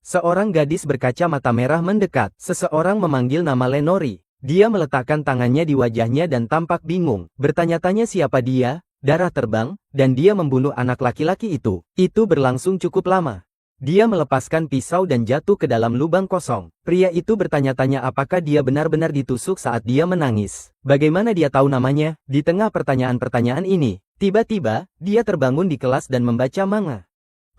Seorang gadis berkacamata merah mendekat. Seseorang memanggil nama Lenori. Dia meletakkan tangannya di wajahnya dan tampak bingung. Bertanya-tanya siapa dia, darah terbang, dan dia membunuh anak laki-laki itu. Itu berlangsung cukup lama. Dia melepaskan pisau dan jatuh ke dalam lubang kosong. Pria itu bertanya-tanya apakah dia benar-benar ditusuk saat dia menangis. Bagaimana dia tahu namanya? Di tengah pertanyaan-pertanyaan ini, tiba-tiba, dia terbangun di kelas dan membaca manga.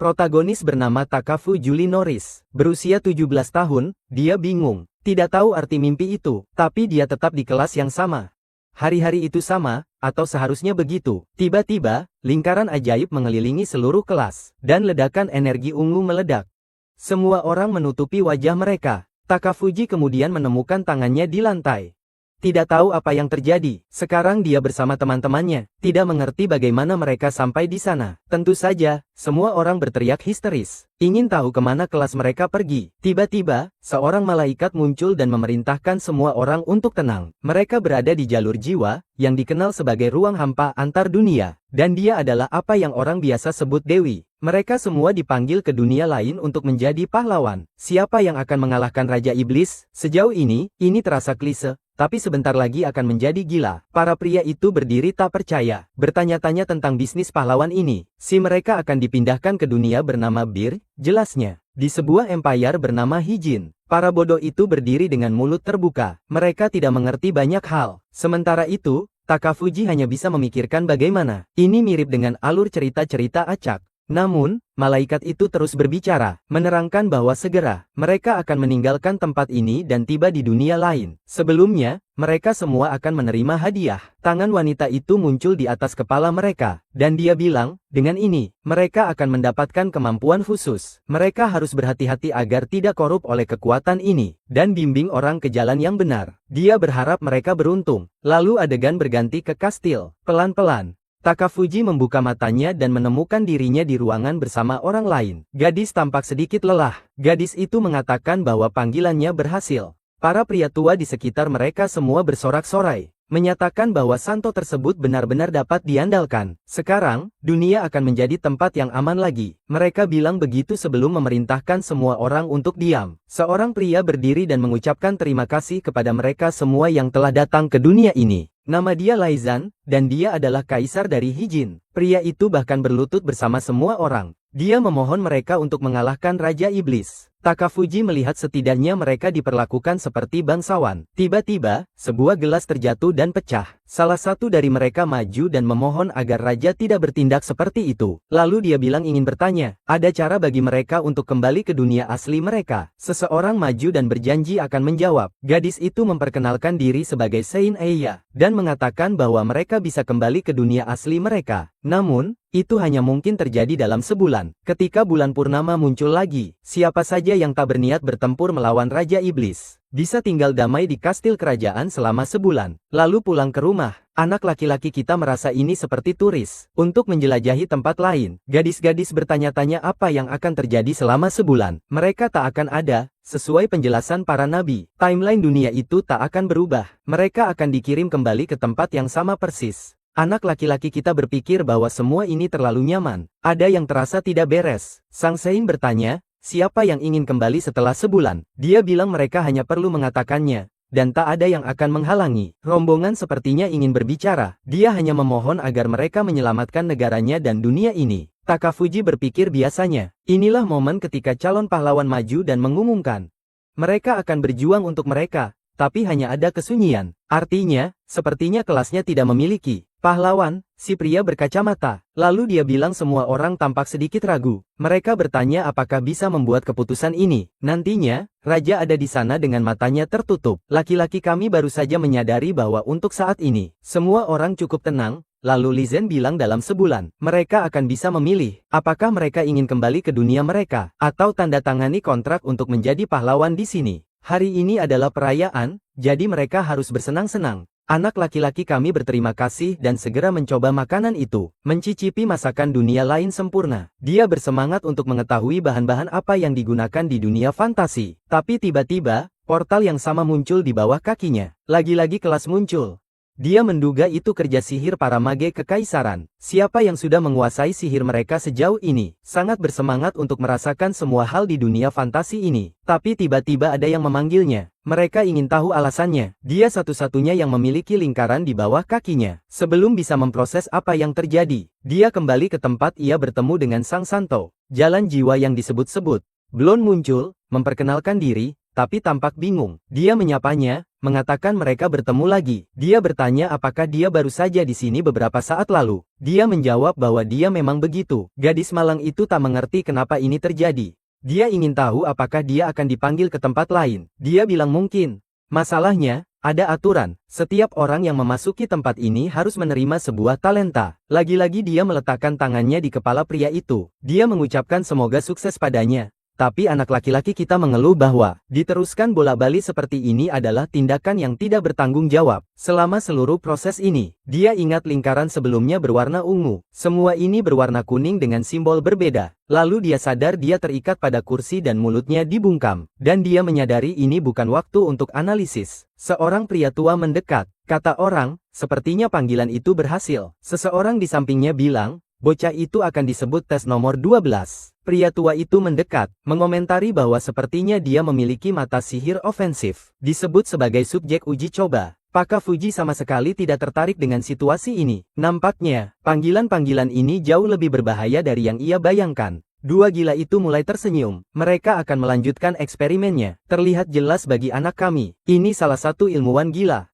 Protagonis bernama Takafu Julie Norris. Berusia 17 tahun, dia bingung. Tidak tahu arti mimpi itu, tapi dia tetap di kelas yang sama. Hari-hari itu sama, atau seharusnya begitu. Tiba-tiba, lingkaran ajaib mengelilingi seluruh kelas, dan ledakan energi ungu meledak. Semua orang menutupi wajah mereka. Takafuji kemudian menemukan tangannya di lantai. Tidak tahu apa yang terjadi. Sekarang dia bersama teman-temannya, tidak mengerti bagaimana mereka sampai di sana. Tentu saja, semua orang berteriak histeris, ingin tahu kemana kelas mereka pergi. Tiba-tiba, seorang malaikat muncul dan memerintahkan semua orang untuk tenang. Mereka berada di jalur jiwa, yang dikenal sebagai ruang hampa antar dunia. Dan dia adalah apa yang orang biasa sebut Dewi. Mereka semua dipanggil ke dunia lain untuk menjadi pahlawan. Siapa yang akan mengalahkan Raja Iblis? Sejauh ini terasa klise, tapi sebentar lagi akan menjadi gila. Para pria itu berdiri tak percaya, bertanya-tanya tentang bisnis pahlawan ini. Si mereka akan dipindahkan ke dunia bernama Bir, jelasnya. Di sebuah empire bernama Hijin. Para bodoh itu berdiri dengan mulut terbuka. Mereka tidak mengerti banyak hal. Sementara itu, Takafuji hanya bisa memikirkan bagaimana. Ini mirip dengan alur cerita-cerita acak. Namun, malaikat itu terus berbicara, menerangkan bahwa segera, mereka akan meninggalkan tempat ini dan tiba di dunia lain. Sebelumnya, mereka semua akan menerima hadiah. Tangan wanita itu muncul di atas kepala mereka, dan dia bilang, dengan ini, mereka akan mendapatkan kemampuan khusus. Mereka harus berhati-hati agar tidak korup oleh kekuatan ini, dan bimbing orang ke jalan yang benar. Dia berharap mereka beruntung. Lalu adegan berganti ke kastil. Pelan-pelan, Takafuji membuka matanya dan menemukan dirinya di ruangan bersama orang lain. Gadis tampak sedikit lelah. Gadis itu mengatakan bahwa panggilannya berhasil. Para pria tua di sekitar mereka semua bersorak-sorai, menyatakan bahwa Santo tersebut benar-benar dapat diandalkan. Sekarang, dunia akan menjadi tempat yang aman lagi. Mereka bilang begitu sebelum memerintahkan semua orang untuk diam. Seorang pria berdiri dan mengucapkan terima kasih kepada mereka semua yang telah datang ke dunia ini. Nama dia Laizan, dan dia adalah kaisar dari Hijin. Pria itu bahkan berlutut bersama semua orang. Dia memohon mereka untuk mengalahkan Raja Iblis. Takafuji melihat setidaknya mereka diperlakukan seperti bangsawan. Tiba-tiba, sebuah gelas terjatuh dan pecah. Salah satu dari mereka maju dan memohon agar raja tidak bertindak seperti itu. Lalu dia bilang ingin bertanya, ada cara bagi mereka untuk kembali ke dunia asli mereka. Seseorang maju dan berjanji akan menjawab. Gadis itu memperkenalkan diri sebagai Saint Eya, dan mengatakan bahwa mereka bisa kembali ke dunia asli mereka. Namun, itu hanya mungkin terjadi dalam sebulan. Ketika bulan purnama muncul lagi, siapa saja yang tak berniat bertempur melawan Raja Iblis bisa tinggal damai di kastil kerajaan selama sebulan, lalu pulang ke rumah. Anak laki-laki kita merasa ini seperti turis untuk menjelajahi tempat lain. Gadis-gadis bertanya-tanya apa yang akan terjadi selama sebulan. Mereka tak akan ada, sesuai penjelasan para nabi. Timeline dunia itu tak akan berubah. Mereka akan dikirim kembali ke tempat yang sama persis. Anak laki-laki kita berpikir bahwa semua ini terlalu nyaman. Ada yang terasa tidak beres. Sang Sein bertanya, siapa yang ingin kembali setelah sebulan? Dia bilang mereka hanya perlu mengatakannya, dan tak ada yang akan menghalangi. Rombongan sepertinya ingin berbicara. Dia hanya memohon agar mereka menyelamatkan negaranya dan dunia ini. Takafuji berpikir biasanya, inilah momen ketika calon pahlawan maju dan mengumumkan. Mereka akan berjuang untuk mereka, tapi hanya ada kesunyian. Artinya, sepertinya kelasnya tidak memiliki pahlawan. Si pria berkacamata. Lalu dia bilang semua orang tampak sedikit ragu. Mereka bertanya apakah bisa membuat keputusan ini. Nantinya, raja ada di sana dengan matanya tertutup. Laki-laki kami baru saja menyadari bahwa untuk saat ini, semua orang cukup tenang. Lalu Lizen bilang dalam sebulan, mereka akan bisa memilih, apakah mereka ingin kembali ke dunia mereka, atau tanda tangani kontrak untuk menjadi pahlawan di sini. Hari ini adalah perayaan, jadi mereka harus bersenang-senang. Anak laki-laki kami berterima kasih dan segera mencoba makanan itu, mencicipi masakan dunia lain sempurna. Dia bersemangat untuk mengetahui bahan-bahan apa yang digunakan di dunia fantasi. Tapi tiba-tiba, portal yang sama muncul di bawah kakinya. Lagi-lagi kelas muncul. Dia menduga itu kerja sihir para mage kekaisaran. Siapa yang sudah menguasai sihir mereka sejauh ini, sangat bersemangat untuk merasakan semua hal di dunia fantasi ini. Tapi tiba-tiba ada yang memanggilnya. Mereka ingin tahu alasannya. Dia satu-satunya yang memiliki lingkaran di bawah kakinya. Sebelum bisa memproses apa yang terjadi, dia kembali ke tempat ia bertemu dengan Sang Santo. Jalan jiwa yang disebut-sebut. Blon muncul, memperkenalkan diri, tapi tampak bingung. Dia menyapanya, mengatakan mereka bertemu lagi. Dia bertanya apakah dia baru saja di sini beberapa saat lalu. Dia menjawab bahwa dia memang begitu. Gadis malang itu tak mengerti kenapa ini terjadi. Dia ingin tahu apakah dia akan dipanggil ke tempat lain. Dia bilang mungkin. Masalahnya, ada aturan. Setiap orang yang memasuki tempat ini harus menerima sebuah talenta. Lagi-lagi dia meletakkan tangannya di kepala pria itu. Dia mengucapkan semoga sukses padanya. Tapi anak laki-laki kita mengeluh bahwa diteruskan bola-bali seperti ini adalah tindakan yang tidak bertanggung jawab. Selama seluruh proses ini, dia ingat lingkaran sebelumnya berwarna ungu. Semua ini berwarna kuning dengan simbol berbeda. Lalu dia sadar dia terikat pada kursi dan mulutnya dibungkam. Dan dia menyadari ini bukan waktu untuk analisis. Seorang pria tua mendekat. Kata orang, sepertinya panggilan itu berhasil. Seseorang di sampingnya bilang, bocah itu akan disebut tes nomor 12. Pria tua itu mendekat, mengomentari bahwa sepertinya dia memiliki mata sihir ofensif. Disebut sebagai subjek uji coba. Paka Fuji sama sekali tidak tertarik dengan situasi ini. Nampaknya, panggilan-panggilan ini jauh lebih berbahaya dari yang ia bayangkan. Dua gila itu mulai tersenyum. Mereka akan melanjutkan eksperimennya. Terlihat jelas bagi anak kami. Ini salah satu ilmuwan gila.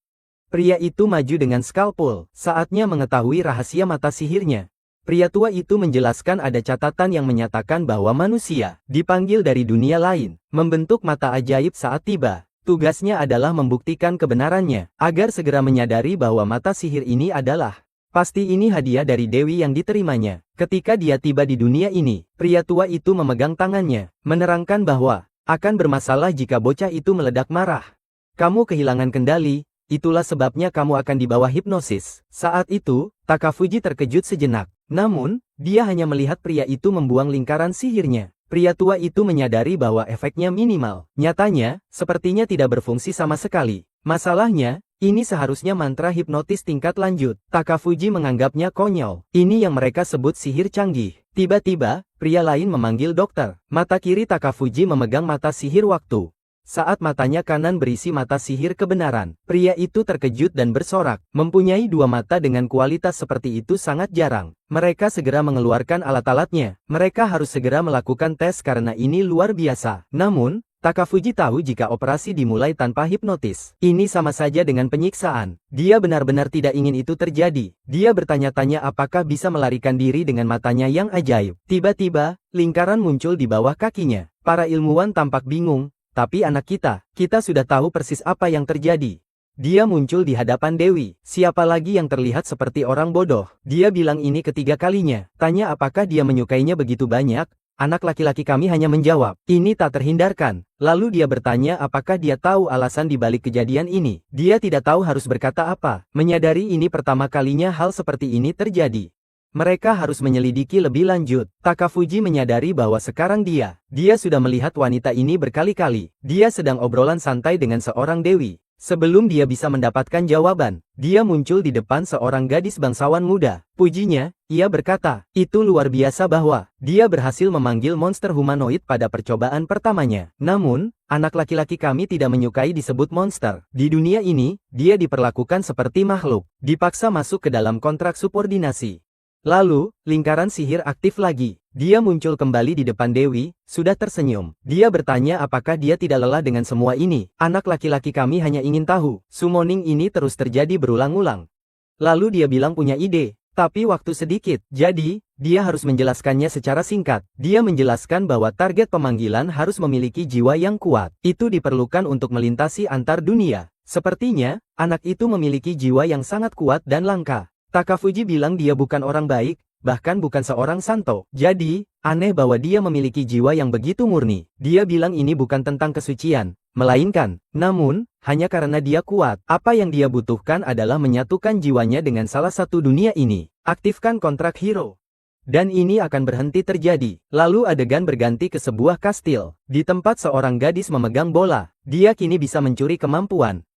Pria itu maju dengan skalpel. Saatnya mengetahui rahasia mata sihirnya. Pria tua itu menjelaskan ada catatan yang menyatakan bahwa manusia dipanggil dari dunia lain, membentuk mata ajaib saat tiba. Tugasnya adalah membuktikan kebenarannya, agar segera menyadari bahwa mata sihir ini adalah pasti ini hadiah dari Dewi yang diterimanya. Ketika dia tiba di dunia ini, pria tua itu memegang tangannya, menerangkan bahwa akan bermasalah jika bocah itu meledak marah. Kamu kehilangan kendali, itulah sebabnya kamu akan dibawa hipnosis. Saat itu, Takafuji terkejut sejenak. Namun, dia hanya melihat pria itu membuang lingkaran sihirnya. Pria tua itu menyadari bahwa efeknya minimal. Nyatanya, sepertinya tidak berfungsi sama sekali. Masalahnya, ini seharusnya mantra hipnotis tingkat lanjut. Takafuji menganggapnya konyol. Ini yang mereka sebut sihir canggih. Tiba-tiba, pria lain memanggil dokter. Mata kiri Takafuji memegang mata sihir waktu. Saat matanya kanan berisi mata sihir kebenaran, pria itu terkejut dan bersorak. Mempunyai dua mata dengan kualitas seperti itu sangat jarang. Mereka segera mengeluarkan alat-alatnya. Mereka harus segera melakukan tes karena ini luar biasa. Namun, Takafuji tahu jika operasi dimulai tanpa hipnotis. Ini sama saja dengan penyiksaan. Dia benar-benar tidak ingin itu terjadi. Dia bertanya-tanya apakah bisa melarikan diri dengan matanya yang ajaib. Tiba-tiba, lingkaran muncul di bawah kakinya. Para ilmuwan tampak bingung. Tapi anak kita sudah tahu persis apa yang terjadi. Dia muncul di hadapan Dewi. Siapa lagi yang terlihat seperti orang bodoh? Dia bilang ini ketiga kalinya. Tanya apakah dia menyukainya begitu banyak? Anak laki-laki kami hanya menjawab, ini tak terhindarkan. Lalu dia bertanya apakah dia tahu alasan di balik kejadian ini. Dia tidak tahu harus berkata apa. Menyadari ini pertama kalinya hal seperti ini terjadi. Mereka harus menyelidiki lebih lanjut. Takafuji menyadari bahwa sekarang dia sudah melihat wanita ini berkali-kali. Dia sedang obrolan santai dengan seorang dewi. Sebelum dia bisa mendapatkan jawaban, dia muncul di depan seorang gadis bangsawan muda. Pujinya, ia berkata, itu luar biasa bahwa dia berhasil memanggil monster humanoid pada percobaan pertamanya. Namun, anak laki-laki kami tidak menyukai disebut monster. Di dunia ini, dia diperlakukan seperti makhluk, dipaksa masuk ke dalam kontrak subordinasi. Lalu, lingkaran sihir aktif lagi. Dia muncul kembali di depan Dewi, sudah tersenyum. Dia bertanya apakah dia tidak lelah dengan semua ini. Anak laki-laki kami hanya ingin tahu. Summoning ini terus terjadi berulang-ulang. Lalu dia bilang punya ide. Tapi waktu sedikit. Jadi, dia harus menjelaskannya secara singkat. Dia menjelaskan bahwa target pemanggilan harus memiliki jiwa yang kuat. Itu diperlukan untuk melintasi antar dunia. Sepertinya, anak itu memiliki jiwa yang sangat kuat dan langka. Takafuji bilang dia bukan orang baik, bahkan bukan seorang santo. Jadi, aneh bahwa dia memiliki jiwa yang begitu murni. Dia bilang ini bukan tentang kesucian, melainkan, namun, hanya karena dia kuat. Apa yang dia butuhkan adalah menyatukan jiwanya dengan salah satu dunia ini. Aktifkan kontrak hero. Dan ini akan berhenti terjadi. Lalu adegan berganti ke sebuah kastil. Di tempat seorang gadis memegang bola, dia kini bisa mencuri kemampuan.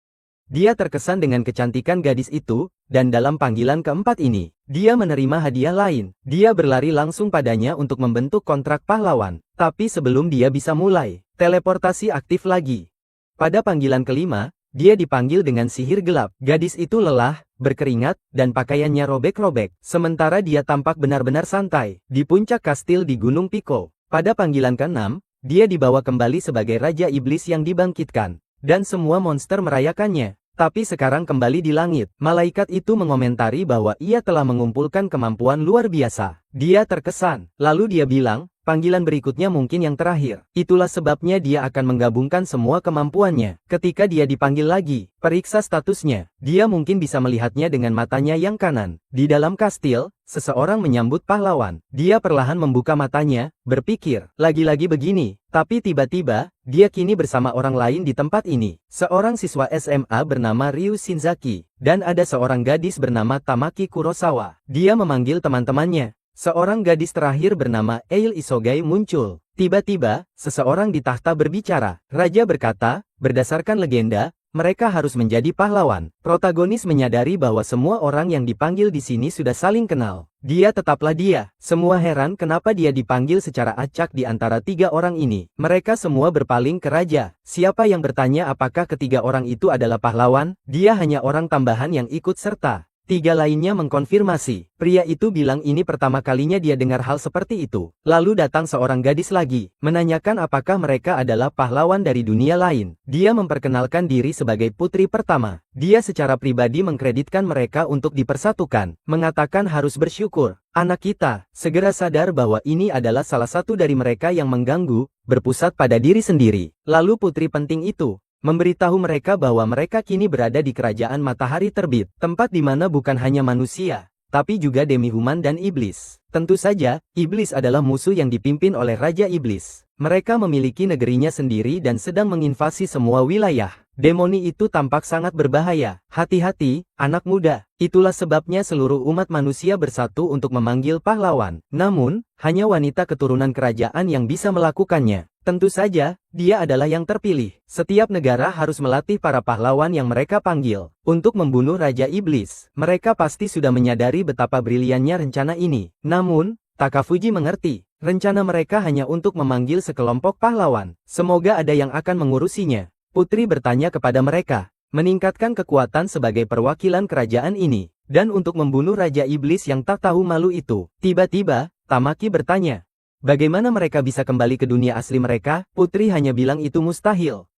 Dia terkesan dengan kecantikan gadis itu, dan dalam panggilan keempat ini, dia menerima hadiah lain. Dia berlari langsung padanya untuk membentuk kontrak pahlawan. Tapi sebelum dia bisa mulai, teleportasi aktif lagi. Pada panggilan kelima, dia dipanggil dengan sihir gelap. Gadis itu lelah, berkeringat, dan pakaiannya robek-robek. Sementara dia tampak benar-benar santai, di puncak kastil di Gunung Pico. Pada panggilan ke-6, dia dibawa kembali sebagai Raja Iblis yang dibangkitkan. Dan semua monster merayakannya. Tapi sekarang kembali di langit, malaikat itu mengomentari bahwa ia telah mengumpulkan kemampuan luar biasa. Dia terkesan, lalu dia bilang, panggilan berikutnya mungkin yang terakhir. Itulah sebabnya dia akan menggabungkan semua kemampuannya. Ketika dia dipanggil lagi, periksa statusnya. Dia mungkin bisa melihatnya dengan matanya yang kanan. Di dalam kastil, seseorang menyambut pahlawan. Dia perlahan membuka matanya, berpikir, lagi-lagi begini. Tapi tiba-tiba, dia kini bersama orang lain di tempat ini. Seorang siswa SMA bernama Ryu Shinzaki. Dan ada seorang gadis bernama Tamaki Kurosawa. Dia memanggil teman-temannya. Seorang gadis terakhir bernama Eil Isogai muncul. Tiba-tiba, seseorang di tahta berbicara. Raja berkata, berdasarkan legenda, mereka harus menjadi pahlawan. Protagonis menyadari bahwa semua orang yang dipanggil di sini sudah saling kenal. Dia tetaplah dia. Semua heran kenapa dia dipanggil secara acak di antara tiga orang ini. Mereka semua berpaling ke raja. Siapa yang bertanya apakah ketiga orang itu adalah pahlawan? Dia hanya orang tambahan yang ikut serta. Tiga lainnya mengkonfirmasi. Pria itu bilang ini pertama kalinya dia dengar hal seperti itu. Lalu datang seorang gadis lagi, menanyakan apakah mereka adalah pahlawan dari dunia lain. Dia memperkenalkan diri sebagai putri pertama. Dia secara pribadi mengkreditkan mereka untuk dipersatukan, mengatakan harus bersyukur. Anak kita, segera sadar bahwa ini adalah salah satu dari mereka yang mengganggu, berpusat pada diri sendiri. Lalu putri penting itu memberitahu mereka bahwa mereka kini berada di kerajaan matahari terbit, tempat di mana bukan hanya manusia, tapi juga demi-human dan iblis. Tentu saja, iblis adalah musuh yang dipimpin oleh Raja Iblis. Mereka memiliki negerinya sendiri dan sedang menginvasi semua wilayah. Demoni itu tampak sangat berbahaya. Hati-hati, anak muda. Itulah sebabnya seluruh umat manusia bersatu untuk memanggil pahlawan. Namun, hanya wanita keturunan kerajaan yang bisa melakukannya. Tentu saja, dia adalah yang terpilih. Setiap negara harus melatih para pahlawan yang mereka panggil untuk membunuh Raja Iblis. Mereka pasti sudah menyadari betapa briliannya rencana ini. Namun, Takafuji mengerti, rencana mereka hanya untuk memanggil sekelompok pahlawan. Semoga ada yang akan mengurusinya. Putri bertanya kepada mereka, meningkatkan kekuatan sebagai perwakilan kerajaan ini, dan untuk membunuh Raja Iblis yang tak tahu malu itu. Tiba-tiba, Tamaki bertanya, bagaimana mereka bisa kembali ke dunia asli mereka? Putri hanya bilang itu mustahil.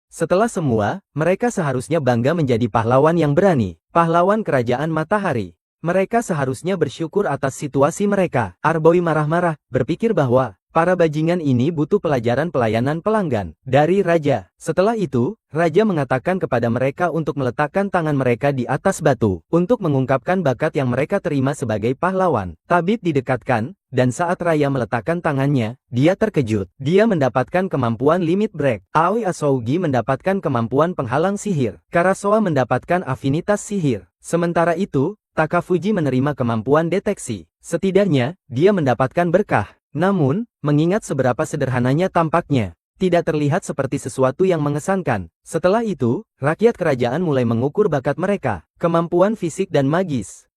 Setelah semua, mereka seharusnya bangga menjadi pahlawan yang berani, pahlawan kerajaan matahari. Mereka seharusnya bersyukur atas situasi mereka. Arboi marah-marah, berpikir bahwa para bajingan ini butuh pelajaran pelayanan pelanggan dari raja. Setelah itu, raja mengatakan kepada mereka untuk meletakkan tangan mereka di atas batu, untuk mengungkapkan bakat yang mereka terima sebagai pahlawan. Tabib didekatkan, dan saat Raya meletakkan tangannya, dia terkejut. Dia mendapatkan kemampuan limit break. Aoi Asogi mendapatkan kemampuan penghalang sihir. Karasoa mendapatkan afinitas sihir. Sementara itu, Takafuji menerima kemampuan deteksi. Setidaknya, dia mendapatkan berkah. Namun, mengingat seberapa sederhananya tampaknya, tidak terlihat seperti sesuatu yang mengesankan. Setelah itu, rakyat kerajaan mulai mengukur bakat mereka, kemampuan fisik dan magis.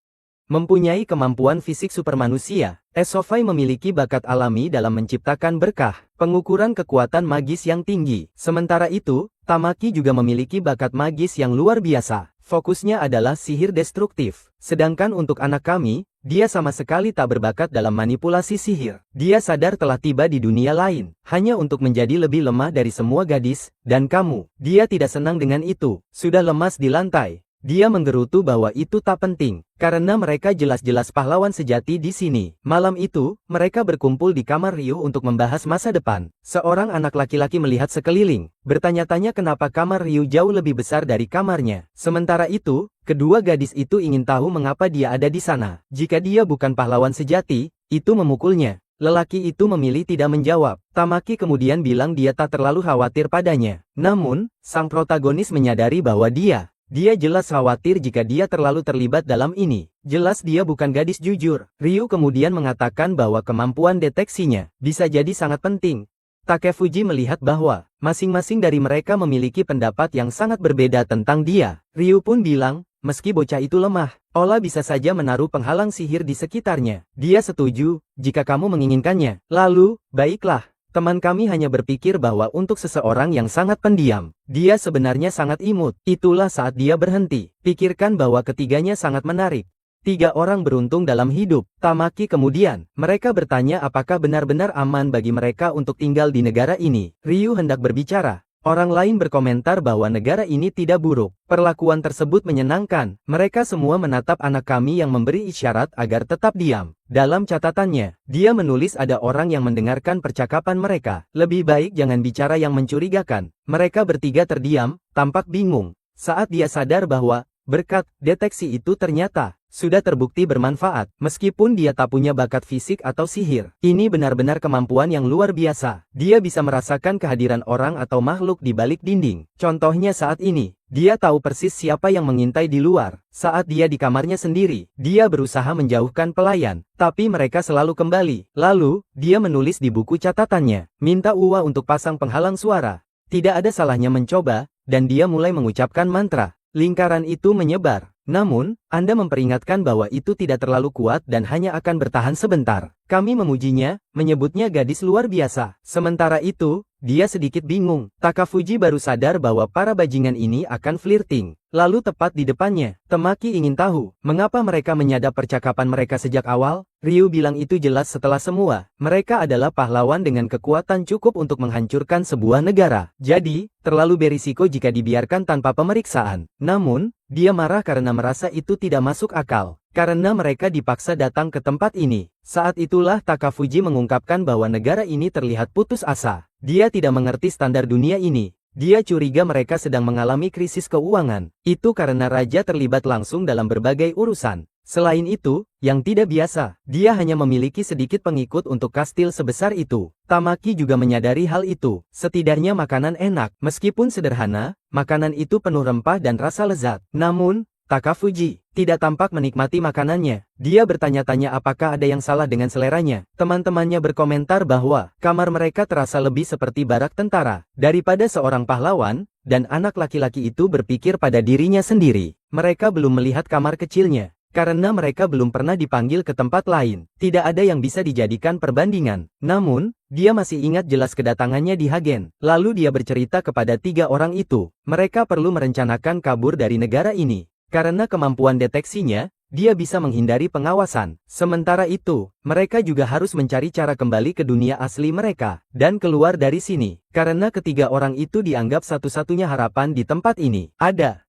Mempunyai kemampuan fisik supermanusia, Esofai memiliki bakat alami dalam menciptakan berkah, pengukuran kekuatan magis yang tinggi. Sementara itu, Tamaki juga memiliki bakat magis yang luar biasa. Fokusnya adalah sihir destruktif. Sedangkan untuk anak kami, dia sama sekali tak berbakat dalam manipulasi sihir. Dia sadar telah tiba di dunia lain, hanya untuk menjadi lebih lemah dari semua gadis, dan kamu. Dia tidak senang dengan itu, sudah lemas di lantai. Dia menggerutu bahwa itu tak penting, karena mereka jelas-jelas pahlawan sejati di sini. Malam itu, mereka berkumpul di kamar Ryu untuk membahas masa depan. Seorang anak laki-laki melihat sekeliling, bertanya-tanya kenapa kamar Ryu jauh lebih besar dari kamarnya. Sementara itu, kedua gadis itu ingin tahu mengapa dia ada di sana. Jika dia bukan pahlawan sejati, itu memukulnya. Lelaki itu memilih tidak menjawab. Tamaki kemudian bilang dia tak terlalu khawatir padanya. Namun, sang protagonis menyadari bahwa dia jelas khawatir jika dia terlalu terlibat dalam ini. Jelas dia bukan gadis jujur. Ryu kemudian mengatakan bahwa kemampuan deteksinya bisa jadi sangat penting. Takefuji melihat bahwa masing-masing dari mereka memiliki pendapat yang sangat berbeda tentang dia. Ryu pun bilang, meski bocah itu lemah, Ola bisa saja menaruh penghalang sihir di sekitarnya. Dia setuju, jika kamu menginginkannya. Lalu, baiklah. Teman kami hanya berpikir bahwa untuk seseorang yang sangat pendiam, dia sebenarnya sangat imut. Itulah saat dia berhenti. Pikirkan bahwa ketiganya sangat menarik. 3 orang beruntung dalam hidup. Tamaki kemudian, mereka bertanya apakah benar-benar aman bagi mereka untuk tinggal di negara ini. Ryu hendak berbicara. Orang lain berkomentar bahwa negara ini tidak buruk. Perlakuan tersebut menyenangkan. Mereka semua menatap anak kami yang memberi isyarat agar tetap diam. Dalam catatannya, dia menulis ada orang yang mendengarkan percakapan mereka. Lebih baik jangan bicara yang mencurigakan. Mereka bertiga terdiam, tampak bingung. Saat dia sadar bahwa berkat deteksi itu ternyata sudah terbukti bermanfaat, meskipun dia tak punya bakat fisik atau sihir. Ini benar-benar kemampuan yang luar biasa. Dia bisa merasakan kehadiran orang atau makhluk di balik dinding. Contohnya saat ini, dia tahu persis siapa yang mengintai di luar. Saat dia di kamarnya sendiri, dia berusaha menjauhkan pelayan, tapi mereka selalu kembali. Lalu, dia menulis di buku catatannya, minta Uwa untuk pasang penghalang suara. Tidak ada salahnya mencoba, dan dia mulai mengucapkan mantra. Lingkaran itu menyebar. Namun, Anda memperingatkan bahwa itu tidak terlalu kuat dan hanya akan bertahan sebentar. Kami memujinya, menyebutnya gadis luar biasa. Sementara itu, dia sedikit bingung. Takefuji baru sadar bahwa para bajingan ini akan flirting. Lalu tepat di depannya, Tamaki ingin tahu, mengapa mereka menyadap percakapan mereka sejak awal? Ryu bilang itu jelas setelah semua. Mereka adalah pahlawan dengan kekuatan cukup untuk menghancurkan sebuah negara. Jadi, terlalu berisiko jika dibiarkan tanpa pemeriksaan. Namun, dia marah karena merasa itu tidak masuk akal. Karena mereka dipaksa datang ke tempat ini. Saat itulah Takefuji mengungkapkan bahwa negara ini terlihat putus asa. Dia tidak mengerti standar dunia ini. Dia curiga mereka sedang mengalami krisis keuangan. Itu karena raja terlibat langsung dalam berbagai urusan. Selain itu, yang tidak biasa, dia hanya memiliki sedikit pengikut untuk kastil sebesar itu. Tamaki juga menyadari hal itu. Setidaknya makanan enak. Meskipun sederhana, makanan itu penuh rempah dan rasa lezat. Namun, Takefuji tidak tampak menikmati makanannya. Dia bertanya-tanya apakah ada yang salah dengan seleranya. Teman-temannya berkomentar bahwa kamar mereka terasa lebih seperti barak tentara daripada seorang pahlawan, dan anak laki-laki itu berpikir pada dirinya sendiri. Mereka belum melihat kamar kecilnya. Karena mereka belum pernah dipanggil ke tempat lain, tidak ada yang bisa dijadikan perbandingan. Namun, dia masih ingat jelas kedatangannya di Hagen. Lalu dia bercerita kepada 3 orang itu. Mereka perlu merencanakan kabur dari negara ini. Karena kemampuan deteksinya, dia bisa menghindari pengawasan. Sementara itu, mereka juga harus mencari cara kembali ke dunia asli mereka, dan keluar dari sini. Karena ketiga orang itu dianggap satu-satunya harapan di tempat ini.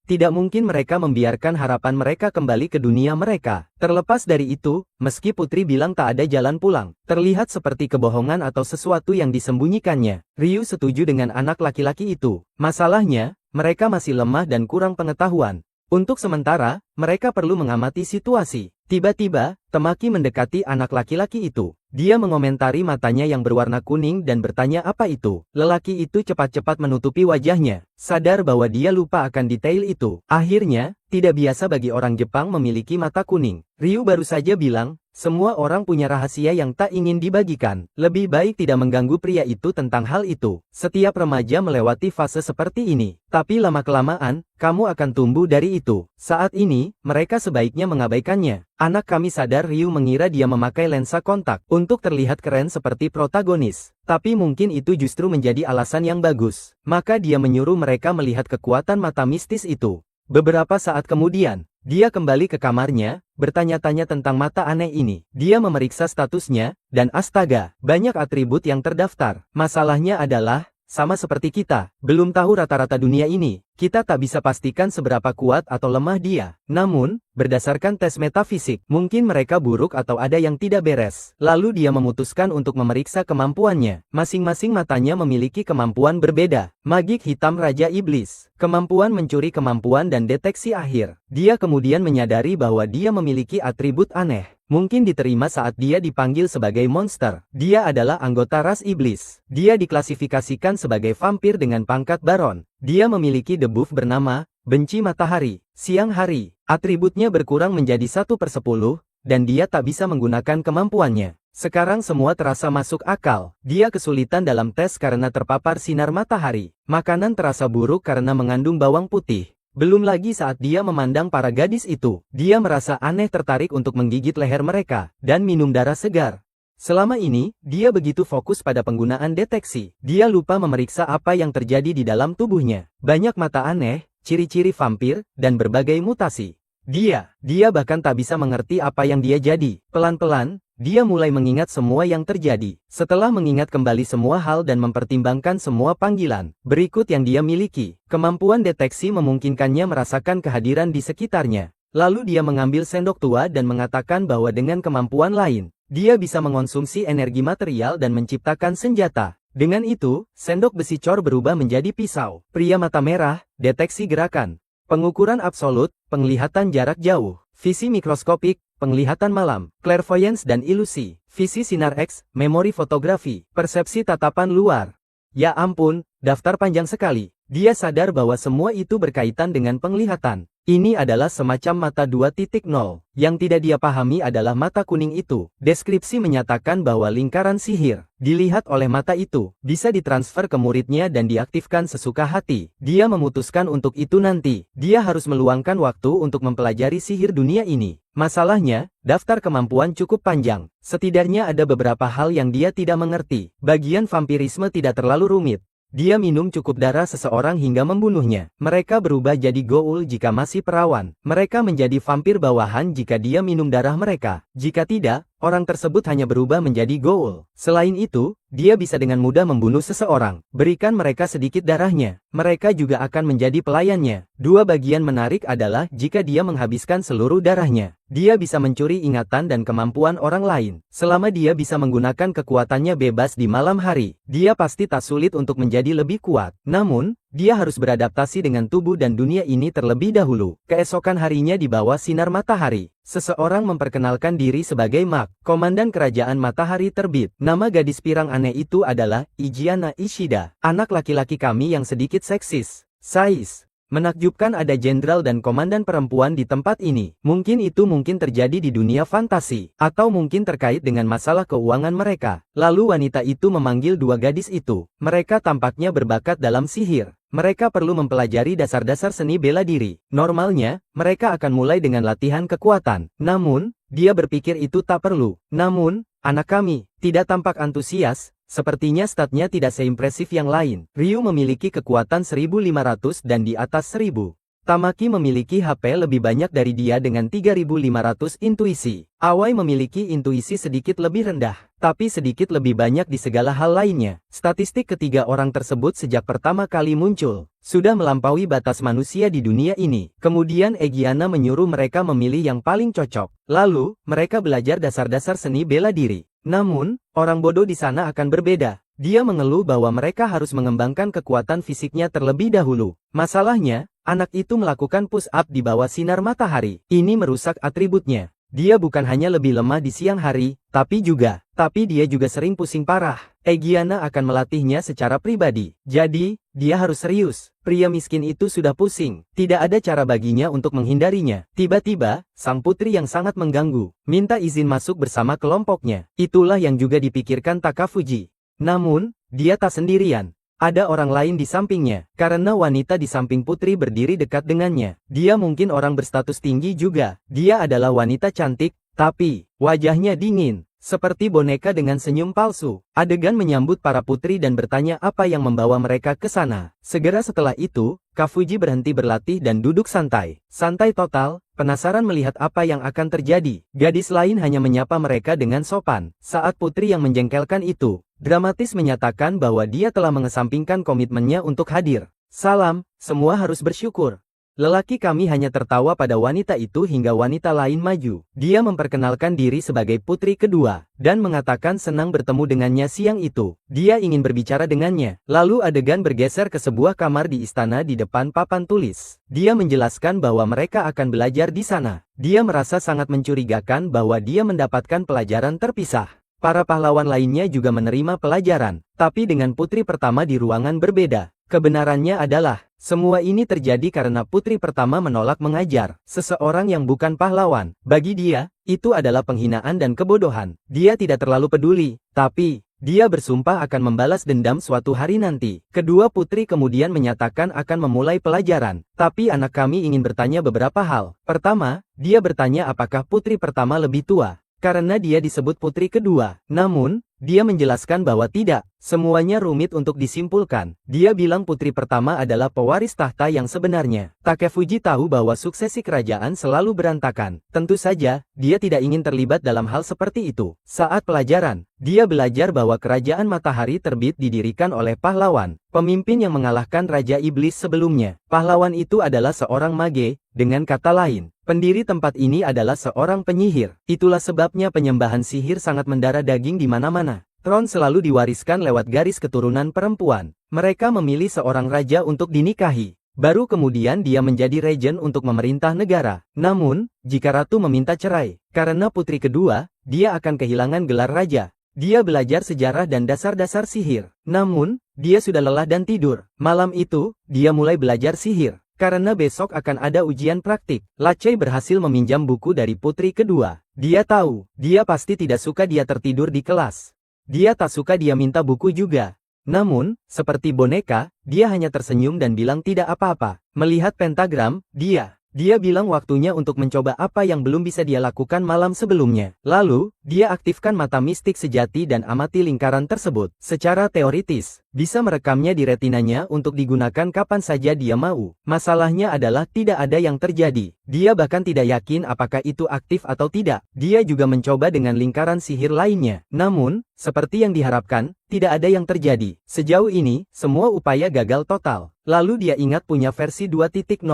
Tidak mungkin mereka membiarkan harapan mereka kembali ke dunia mereka. Terlepas dari itu, meski putri bilang tak ada jalan pulang, terlihat seperti kebohongan atau sesuatu yang disembunyikannya. Ryu setuju dengan anak laki-laki itu. Masalahnya, mereka masih lemah dan kurang pengetahuan. Untuk sementara, mereka perlu mengamati situasi. Tiba-tiba, Tamaki mendekati anak laki-laki itu. Dia mengomentari matanya yang berwarna kuning dan bertanya apa itu. Lelaki itu cepat-cepat menutupi wajahnya, sadar bahwa dia lupa akan detail itu. Akhirnya, tidak biasa bagi orang Jepang memiliki mata kuning. Ryu baru saja bilang, semua orang punya rahasia yang tak ingin dibagikan. Lebih baik tidak mengganggu pria itu tentang hal itu. Setiap remaja melewati fase seperti ini. Tapi lama-kelamaan, kamu akan tumbuh dari itu. Saat ini, mereka sebaiknya mengabaikannya. Anak kami sadar Ryu mengira dia memakai lensa kontak untuk terlihat keren seperti protagonis. Tapi mungkin itu justru menjadi alasan yang bagus. Maka dia menyuruh mereka melihat kekuatan mata mistis itu. Beberapa saat kemudian, dia kembali ke kamarnya, bertanya-tanya tentang mata aneh ini. Dia memeriksa statusnya, dan astaga, banyak atribut yang terdaftar. Masalahnya adalah, sama seperti kita, belum tahu rata-rata dunia ini. Kita tak bisa pastikan seberapa kuat atau lemah dia. Namun, berdasarkan tes metafisik, mungkin mereka buruk atau ada yang tidak beres. Lalu dia memutuskan untuk memeriksa kemampuannya. Masing-masing matanya memiliki kemampuan berbeda. Magik hitam Raja Iblis, kemampuan mencuri kemampuan dan deteksi akhir. Dia kemudian menyadari bahwa dia memiliki atribut aneh. Mungkin diterima saat dia dipanggil sebagai monster. Dia adalah anggota ras iblis. Dia diklasifikasikan sebagai vampir dengan pangkat baron. Dia memiliki debuff bernama benci matahari, siang hari. Atributnya berkurang menjadi 1/10, dan dia tak bisa menggunakan kemampuannya. Sekarang semua terasa masuk akal. Dia kesulitan dalam tes karena terpapar sinar matahari. Makanan terasa buruk karena mengandung bawang putih. Belum lagi saat dia memandang para gadis itu, dia merasa aneh tertarik untuk menggigit leher mereka, dan minum darah segar. Selama ini, dia begitu fokus pada penggunaan deteksi. Dia lupa memeriksa apa yang terjadi di dalam tubuhnya. Banyak mata aneh, ciri-ciri vampir, dan berbagai mutasi. Dia bahkan tak bisa mengerti apa yang dia jadi. Pelan-pelan, dia mulai mengingat semua yang terjadi. Setelah mengingat kembali semua hal dan mempertimbangkan semua panggilan berikut yang dia miliki, kemampuan deteksi memungkinkannya merasakan kehadiran di sekitarnya. Lalu dia mengambil sendok tua dan mengatakan bahwa dengan kemampuan lain, dia bisa mengonsumsi energi material dan menciptakan senjata. Dengan itu, sendok besi cor berubah menjadi pisau. Pria mata merah, deteksi gerakan. Pengukuran absolut, penglihatan jarak jauh. Visi mikroskopik, penglihatan malam. Clairvoyance dan ilusi. Visi sinar X, memori fotografi. Persepsi tatapan luar. Ya ampun, daftar panjang sekali. Dia sadar bahwa semua itu berkaitan dengan penglihatan. Ini adalah semacam mata 2.0. Yang tidak dia pahami adalah mata kuning itu. Deskripsi menyatakan bahwa lingkaran sihir, dilihat oleh mata itu, bisa ditransfer ke muridnya dan diaktifkan sesuka hati. Dia memutuskan untuk itu nanti. Dia harus meluangkan waktu untuk mempelajari sihir dunia ini. Masalahnya, daftar kemampuan cukup panjang. Setidaknya ada beberapa hal yang dia tidak mengerti. Bagian vampirisme tidak terlalu rumit. Dia minum cukup darah seseorang hingga membunuhnya. Mereka berubah jadi ghoul jika masih perawan. Mereka menjadi vampir bawahan jika dia minum darah mereka. Jika tidak, orang tersebut hanya berubah menjadi ghoul. Selain itu, dia bisa dengan mudah membunuh seseorang. Berikan mereka sedikit darahnya. Mereka juga akan menjadi pelayannya. Dua bagian menarik adalah jika dia menghabiskan seluruh darahnya. Dia bisa mencuri ingatan dan kemampuan orang lain. Selama dia bisa menggunakan kekuatannya bebas di malam hari, dia pasti tak sulit untuk menjadi lebih kuat. Namun, dia harus beradaptasi dengan tubuh dan dunia ini terlebih dahulu. Keesokan harinya di bawah sinar matahari, seseorang memperkenalkan diri sebagai Mak, Komandan Kerajaan Matahari Terbit. Nama gadis pirang aneh itu adalah Ijiana Ishida, anak laki-laki kami yang sedikit seksis. Sais. Menakjubkan ada jenderal dan komandan perempuan di tempat ini. Mungkin itu terjadi di dunia fantasi, atau mungkin terkait dengan masalah keuangan mereka. Lalu wanita itu memanggil dua gadis itu. Mereka tampaknya berbakat dalam sihir. Mereka perlu mempelajari dasar-dasar seni bela diri. Normalnya, mereka akan mulai dengan latihan kekuatan. Namun, dia berpikir itu tak perlu. Namun, anak kami tidak tampak antusias. Sepertinya statnya tidak seimpresif yang lain. Ryu memiliki kekuatan 1500 dan di atas 1000. Tamaki memiliki HP lebih banyak dari dia dengan 3500 intuisi. Awai memiliki intuisi sedikit lebih rendah, tapi sedikit lebih banyak di segala hal lainnya. Statistik ketiga orang tersebut sejak pertama kali muncul sudah melampaui batas manusia di dunia ini. Kemudian Egiana menyuruh mereka memilih yang paling cocok. Lalu, mereka belajar dasar-dasar seni bela diri. Namun, orang bodoh di sana akan berbeda. Dia mengeluh bahwa mereka harus mengembangkan kekuatan fisiknya terlebih dahulu. Masalahnya, anak itu melakukan push-up di bawah sinar matahari. Ini merusak atributnya. Dia bukan hanya lebih lemah di siang hari, tapi dia juga sering pusing parah. Egiana akan melatihnya secara pribadi. Jadi, dia harus serius. Pria miskin itu sudah pusing. Tidak ada cara baginya untuk menghindarinya. Tiba-tiba, sang putri yang sangat mengganggu, minta izin masuk bersama kelompoknya. Itulah yang juga dipikirkan Takafuji. Namun, dia tak sendirian. Ada orang lain di sampingnya, karena wanita di samping putri berdiri dekat dengannya. Dia mungkin orang berstatus tinggi juga. Dia adalah wanita cantik, tapi wajahnya dingin, seperti boneka dengan senyum palsu. Adegan menyambut para putri dan bertanya apa yang membawa mereka ke sana. Segera setelah itu, Kafuji berhenti berlatih dan duduk santai. Santai total, penasaran melihat apa yang akan terjadi. Gadis lain hanya menyapa mereka dengan sopan. Saat putri yang menjengkelkan itu dramatis menyatakan bahwa dia telah mengesampingkan komitmennya untuk hadir. Salam, semua harus bersyukur. Lelaki kami hanya tertawa pada wanita itu hingga wanita lain maju. Dia memperkenalkan diri sebagai putri kedua, dan mengatakan senang bertemu dengannya siang itu. Dia ingin berbicara dengannya. Lalu adegan bergeser ke sebuah kamar di istana di depan papan tulis. Dia menjelaskan bahwa mereka akan belajar di sana. Dia merasa sangat mencurigakan bahwa dia mendapatkan pelajaran terpisah. Para pahlawan lainnya juga menerima pelajaran, tapi dengan putri pertama di ruangan berbeda. Kebenarannya adalah, semua ini terjadi karena putri pertama menolak mengajar seseorang yang bukan pahlawan. Bagi dia, itu adalah penghinaan dan kebodohan. Dia tidak terlalu peduli, tapi dia bersumpah akan membalas dendam suatu hari nanti. Kedua putri kemudian menyatakan akan memulai pelajaran. Tapi anak kami ingin bertanya beberapa hal. Pertama, dia bertanya apakah putri pertama lebih tua, karena dia disebut putri kedua. Namun, dia menjelaskan bahwa tidak, semuanya rumit untuk disimpulkan. Dia bilang putri pertama adalah pewaris tahta yang sebenarnya. Takefuji tahu bahwa suksesi kerajaan selalu berantakan. Tentu saja, dia tidak ingin terlibat dalam hal seperti itu. Saat pelajaran, dia belajar bahwa kerajaan matahari terbit didirikan oleh pahlawan, pemimpin yang mengalahkan Raja Iblis sebelumnya. Pahlawan itu adalah seorang mage, dengan kata lain, pendiri tempat ini adalah seorang penyihir. Itulah sebabnya penyembahan sihir sangat mendarah daging di mana-mana. Tron selalu diwariskan lewat garis keturunan perempuan. Mereka memilih seorang raja untuk dinikahi. Baru kemudian dia menjadi regen untuk memerintah negara. Namun, jika ratu meminta cerai, karena putri kedua, dia akan kehilangan gelar raja. Dia belajar sejarah dan dasar-dasar sihir. Namun, dia sudah lelah dan tidur. Malam itu, dia mulai belajar sihir. Karena besok akan ada ujian praktik, Lachey berhasil meminjam buku dari putri kedua. Dia tahu, dia pasti tidak suka dia tertidur di kelas. Dia tak suka dia minta buku juga. Namun, seperti boneka, dia hanya tersenyum dan bilang tidak apa-apa. Melihat pentagram, dia bilang waktunya untuk mencoba apa yang belum bisa dia lakukan malam sebelumnya. Lalu, dia aktifkan mata mistik sejati dan amati lingkaran tersebut. Secara teoritis, bisa merekamnya di retinanya untuk digunakan kapan saja dia mau. Masalahnya adalah tidak ada yang terjadi. Dia bahkan tidak yakin apakah itu aktif atau tidak. Dia juga mencoba dengan lingkaran sihir lainnya. Namun, seperti yang diharapkan, tidak ada yang terjadi. Sejauh ini, semua upaya gagal total. Lalu dia ingat punya versi 2.0.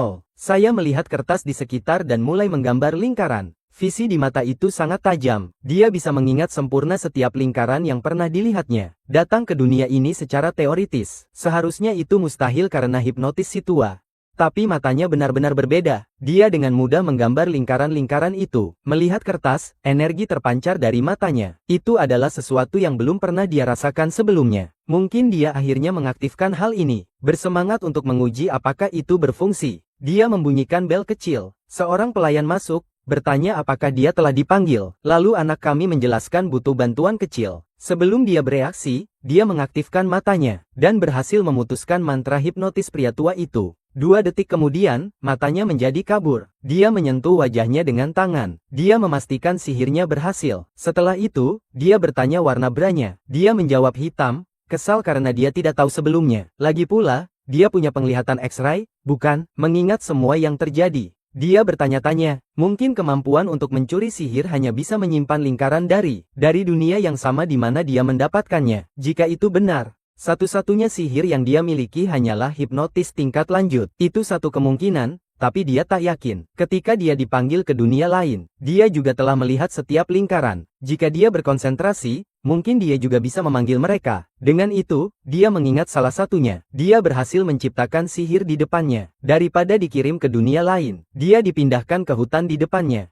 Saya melihat kertas di sekitar dan mulai menggambar lingkaran. Visi di mata itu sangat tajam. Dia bisa mengingat sempurna setiap lingkaran yang pernah dilihatnya. Datang ke dunia ini secara teoritis. Seharusnya itu mustahil karena hipnotis si tua. Tapi matanya benar-benar berbeda. Dia dengan mudah menggambar lingkaran-lingkaran itu. Melihat kertas, energi terpancar dari matanya. Itu adalah sesuatu yang belum pernah dia rasakan sebelumnya. Mungkin dia akhirnya mengaktifkan hal ini. Bersemangat untuk menguji apakah itu berfungsi. Dia membunyikan bel kecil. Seorang pelayan masuk, bertanya apakah dia telah dipanggil. Lalu anak kami menjelaskan butuh bantuan kecil. Sebelum dia bereaksi, dia mengaktifkan matanya, dan berhasil memutuskan mantra hipnotis pria tua itu. 2 detik kemudian, matanya menjadi kabur. Dia menyentuh wajahnya dengan tangan. Dia memastikan sihirnya berhasil. Setelah itu, dia bertanya warna beranya. Dia menjawab hitam, kesal karena dia tidak tahu sebelumnya. Lagi pula, dia punya penglihatan X-ray, bukan, mengingat semua yang terjadi. Dia bertanya-tanya, mungkin kemampuan untuk mencuri sihir hanya bisa menyimpan lingkaran dari dunia yang sama di mana dia mendapatkannya. Jika itu benar, satu-satunya sihir yang dia miliki hanyalah hipnotis tingkat lanjut. Itu satu kemungkinan, tapi dia tak yakin. Ketika dia dipanggil ke dunia lain, dia juga telah melihat setiap lingkaran. Jika dia berkonsentrasi, mungkin dia juga bisa memanggil mereka. Dengan itu, dia mengingat salah satunya. Dia berhasil menciptakan sihir di depannya. Daripada dikirim ke dunia lain, dia dipindahkan ke hutan di depannya.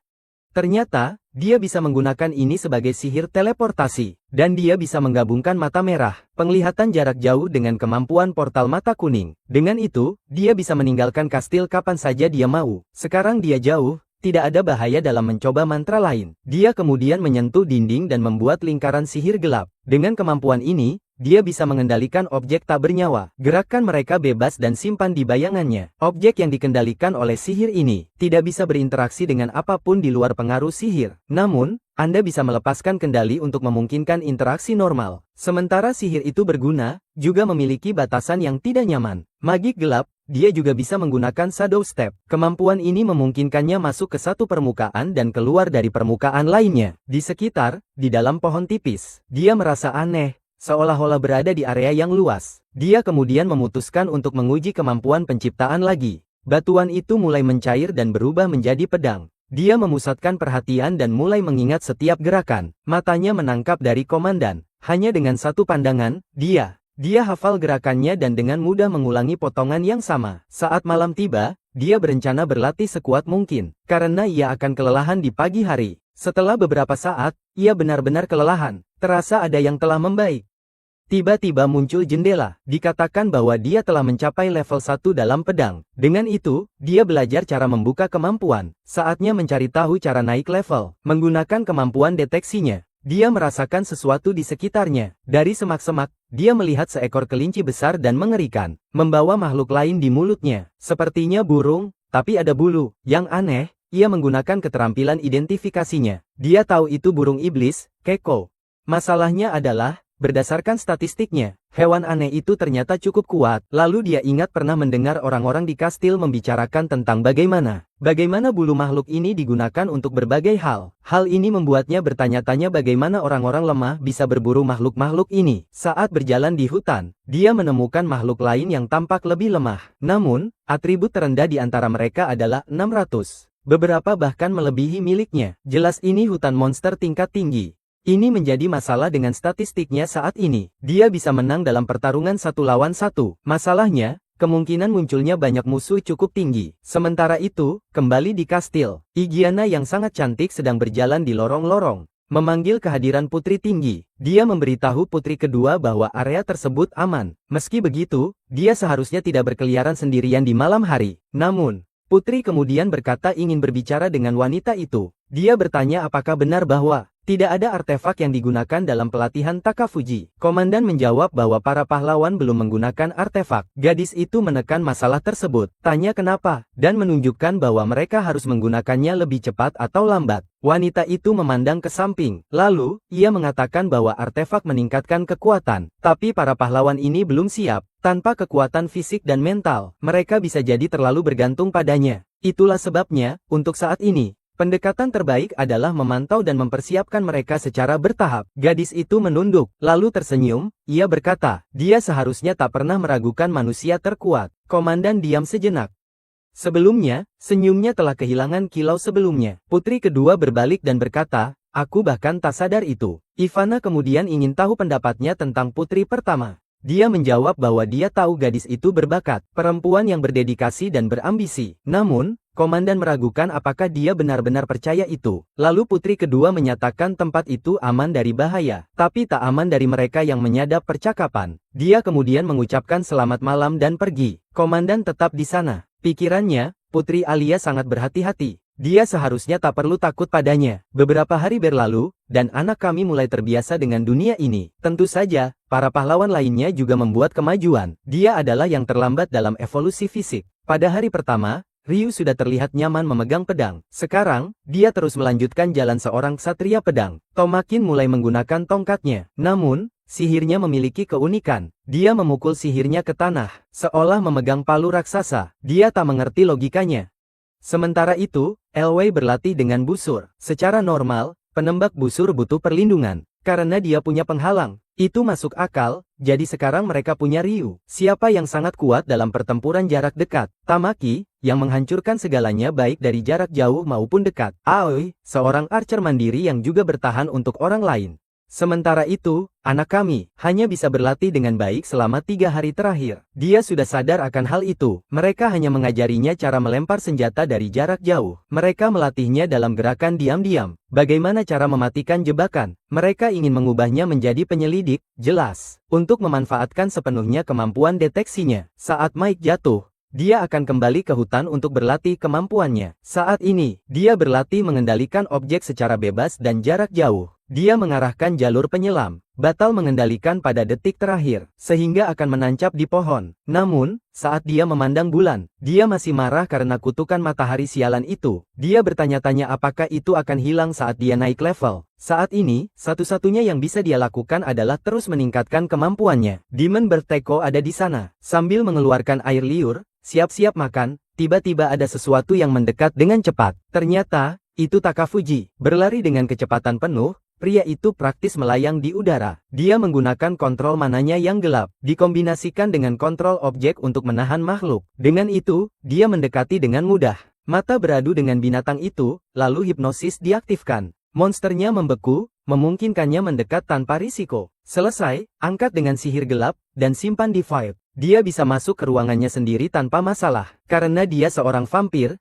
Ternyata, dia bisa menggunakan ini sebagai sihir teleportasi. Dan dia bisa menggabungkan mata merah, penglihatan jarak jauh dengan kemampuan portal mata kuning. Dengan itu, dia bisa meninggalkan kastil kapan saja dia mau. Sekarang dia jauh, tidak ada bahaya dalam mencoba mantra lain. Dia kemudian menyentuh dinding dan membuat lingkaran sihir gelap. Dengan kemampuan ini, dia bisa mengendalikan objek tak bernyawa. Gerakan mereka bebas dan simpan di bayangannya. Objek yang dikendalikan oleh sihir ini tidak bisa berinteraksi dengan apapun di luar pengaruh sihir. Namun, Anda bisa melepaskan kendali untuk memungkinkan interaksi normal. Sementara sihir itu berguna, juga memiliki batasan yang tidak nyaman. Magik gelap, dia juga bisa menggunakan shadow step. Kemampuan ini memungkinkannya masuk ke satu permukaan dan keluar dari permukaan lainnya. Di sekitar, di dalam pohon tipis, dia merasa aneh, seolah-olah berada di area yang luas. Dia kemudian memutuskan untuk menguji kemampuan penciptaan lagi. Batuan itu mulai mencair dan berubah menjadi pedang. Dia memusatkan perhatian dan mulai mengingat setiap gerakan. Matanya menangkap dari komandan. Hanya dengan satu pandangan, dia hafal gerakannya dan dengan mudah mengulangi potongan yang sama. Saat malam tiba, dia berencana berlatih sekuat mungkin, karena ia akan kelelahan di pagi hari. Setelah beberapa saat, ia benar-benar kelelahan. Terasa ada yang telah membaik. Tiba-tiba muncul jendela, dikatakan bahwa dia telah mencapai level 1 dalam pedang. Dengan itu, dia belajar cara membuka kemampuan. Saatnya mencari tahu cara naik level. Menggunakan kemampuan deteksinya, dia merasakan sesuatu di sekitarnya. Dari semak-semak, dia melihat seekor kelinci besar dan mengerikan, membawa makhluk lain di mulutnya. Sepertinya burung, tapi ada bulu. Yang aneh, ia menggunakan keterampilan identifikasinya. Dia tahu itu burung iblis, Keko. Masalahnya adalah, berdasarkan statistiknya, hewan aneh itu ternyata cukup kuat. Lalu dia ingat pernah mendengar orang-orang di kastil membicarakan tentang bagaimana bulu makhluk ini digunakan untuk berbagai hal. Hal ini membuatnya bertanya-tanya bagaimana orang-orang lemah bisa berburu makhluk-makhluk ini. Saat berjalan di hutan, dia menemukan makhluk lain yang tampak lebih lemah. Namun, atribut terendah di antara mereka adalah 600. Beberapa bahkan melebihi miliknya. Jelas ini hutan monster tingkat tinggi. Ini menjadi masalah dengan statistiknya saat ini. Dia bisa menang dalam pertarungan 1 lawan 1. Masalahnya, kemungkinan munculnya banyak musuh cukup tinggi. Sementara itu, kembali di kastil, Igiana yang sangat cantik sedang berjalan di lorong-lorong, memanggil kehadiran putri tinggi. Dia memberitahu putri kedua bahwa area tersebut aman. Meski begitu, dia seharusnya tidak berkeliaran sendirian di malam hari. Namun, putri kemudian berkata ingin berbicara dengan wanita itu. Dia bertanya apakah benar bahwa tidak ada artefak yang digunakan dalam pelatihan Takafuji. Komandan menjawab bahwa para pahlawan belum menggunakan artefak. Gadis itu menekan masalah tersebut, tanya kenapa, dan menunjukkan bahwa mereka harus menggunakannya lebih cepat atau lambat. Wanita itu memandang ke samping. Lalu, ia mengatakan bahwa artefak meningkatkan kekuatan. Tapi para pahlawan ini belum siap. Tanpa kekuatan fisik dan mental, mereka bisa jadi terlalu bergantung padanya. Itulah sebabnya, untuk saat ini, pendekatan terbaik adalah memantau dan mempersiapkan mereka secara bertahap. Gadis itu menunduk, lalu tersenyum. Ia berkata, dia seharusnya tak pernah meragukan manusia terkuat. Komandan diam sejenak. Sebelumnya, senyumnya telah kehilangan kilau sebelumnya. Putri kedua berbalik dan berkata, aku bahkan tak sadar itu. Ivana kemudian ingin tahu pendapatnya tentang putri pertama. Dia menjawab bahwa dia tahu gadis itu berbakat, perempuan yang berdedikasi dan berambisi. Namun, komandan meragukan apakah dia benar-benar percaya itu. Lalu putri kedua menyatakan tempat itu aman dari bahaya, tapi tak aman dari mereka yang menyadap percakapan. Dia kemudian mengucapkan selamat malam dan pergi. Komandan tetap di sana. Pikirannya, Putri Alia sangat berhati-hati. Dia seharusnya tak perlu takut padanya. Beberapa hari berlalu, dan anak kami mulai terbiasa dengan dunia ini. Tentu saja, para pahlawan lainnya juga membuat kemajuan. Dia adalah yang terlambat dalam evolusi fisik. Pada hari pertama, Ryu sudah terlihat nyaman memegang pedang. Sekarang, dia terus melanjutkan jalan seorang ksatria pedang. Tomakin mulai menggunakan tongkatnya. Namun, sihirnya memiliki keunikan. Dia memukul sihirnya ke tanah, seolah memegang palu raksasa. Dia tak mengerti logikanya. Sementara itu, Elway berlatih dengan busur. Secara normal, penembak busur butuh perlindungan. Karena dia punya penghalang. Itu masuk akal, jadi sekarang mereka punya Ryu. Siapa yang sangat kuat dalam pertempuran jarak dekat? Tamaki, yang menghancurkan segalanya baik dari jarak jauh maupun dekat. Aoi, seorang archer mandiri yang juga bertahan untuk orang lain. Sementara itu, anak kami hanya bisa berlatih dengan baik selama 3 hari terakhir. Dia sudah sadar akan hal itu. Mereka hanya mengajarinya cara melempar senjata dari jarak jauh. Mereka melatihnya dalam gerakan diam-diam. Bagaimana cara mematikan jebakan? Mereka ingin mengubahnya menjadi penyelidik, jelas. Untuk memanfaatkan sepenuhnya kemampuan deteksinya. Saat Mike jatuh, dia akan kembali ke hutan untuk berlatih kemampuannya. Saat ini, dia berlatih mengendalikan objek secara bebas dan jarak jauh. Dia mengarahkan jalur penyelam, batal mengendalikan pada detik terakhir, sehingga akan menancap di pohon. Namun, saat dia memandang bulan, dia masih marah karena kutukan matahari sialan itu. Dia bertanya-tanya apakah itu akan hilang saat dia naik level. Saat ini, satu-satunya yang bisa dia lakukan adalah terus meningkatkan kemampuannya. Demon Berteko ada di sana, sambil mengeluarkan air liur, siap-siap makan. Tiba-tiba ada sesuatu yang mendekat dengan cepat. Ternyata, itu Takafuji, berlari dengan kecepatan penuh. Pria itu praktis melayang di udara. Dia menggunakan kontrol mananya yang gelap, dikombinasikan dengan kontrol objek untuk menahan makhluk. Dengan itu, dia mendekati dengan mudah. Mata beradu dengan binatang itu, lalu hipnosis diaktifkan. Monsternya membeku, memungkinkannya mendekat tanpa risiko. Selesai, angkat dengan sihir gelap, dan simpan di file. Dia bisa masuk ke ruangannya sendiri tanpa masalah. Karena dia seorang vampir,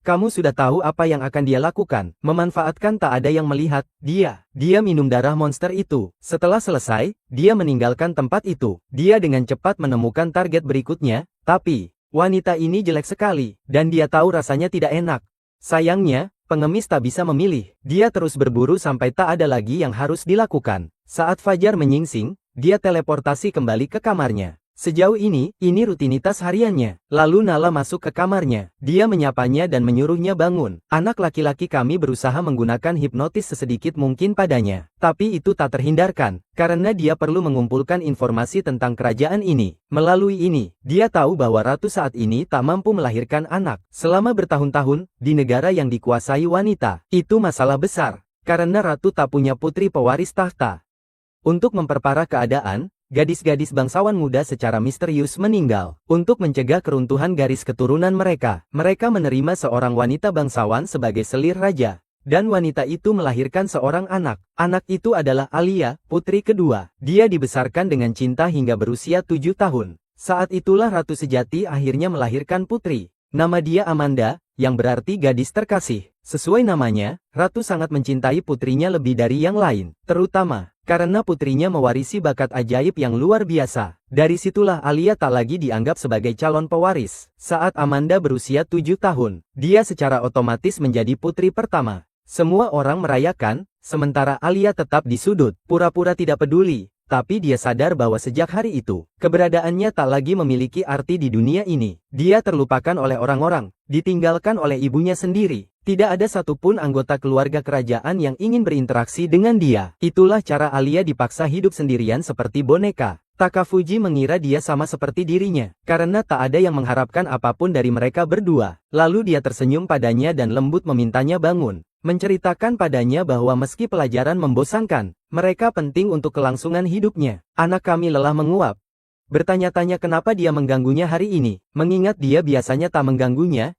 kamu sudah tahu apa yang akan dia lakukan. Memanfaatkan tak ada yang melihat, dia minum darah monster itu. Setelah selesai, dia meninggalkan tempat itu. Dia dengan cepat menemukan target berikutnya, tapi wanita ini jelek sekali, dan dia tahu rasanya tidak enak. Sayangnya, pengemis tak bisa memilih. Dia terus berburu sampai tak ada lagi yang harus dilakukan. Saat fajar menyingsing, dia teleportasi kembali ke kamarnya. Sejauh ini rutinitas hariannya. Lalu Nala masuk ke kamarnya. Dia menyapanya dan menyuruhnya bangun. Anak laki-laki kami berusaha menggunakan hipnotis sesedikit mungkin padanya. Tapi itu tak terhindarkan, karena dia perlu mengumpulkan informasi tentang kerajaan ini. Melalui ini, dia tahu bahwa ratu saat ini tak mampu melahirkan anak. Selama bertahun-tahun, di negara yang dikuasai wanita, itu masalah besar. Karena ratu tak punya putri pewaris tahta. Untuk memperparah keadaan, gadis-gadis bangsawan muda secara misterius meninggal. Untuk mencegah keruntuhan garis keturunan mereka, mereka menerima seorang wanita bangsawan sebagai selir raja. Dan wanita itu melahirkan seorang anak. Anak itu adalah Alia, putri kedua. Dia dibesarkan dengan cinta hingga berusia 7 tahun. Saat itulah ratu sejati akhirnya melahirkan putri. Nama dia Amanda, yang berarti gadis terkasih. Sesuai namanya, ratu sangat mencintai putrinya lebih dari yang lain. Terutama karena putrinya mewarisi bakat ajaib yang luar biasa. Dari situlah Alia tak lagi dianggap sebagai calon pewaris. Saat Amanda berusia 7 tahun, dia secara otomatis menjadi putri pertama. Semua orang merayakan, sementara Alia tetap di sudut, pura-pura tidak peduli. Tapi dia sadar bahwa sejak hari itu, keberadaannya tak lagi memiliki arti di dunia ini. Dia terlupakan oleh orang-orang, ditinggalkan oleh ibunya sendiri. Tidak ada satupun anggota keluarga kerajaan yang ingin berinteraksi dengan dia. Itulah cara Alia dipaksa hidup sendirian seperti boneka. Takafuji mengira dia sama seperti dirinya, karena tak ada yang mengharapkan apapun dari mereka berdua. Lalu dia tersenyum padanya dan lembut memintanya bangun. Menceritakan padanya bahwa meski pelajaran membosankan, mereka penting untuk kelangsungan hidupnya. Anak kami lelah menguap. Bertanya-tanya kenapa dia mengganggunya hari ini, mengingat dia biasanya tak mengganggunya.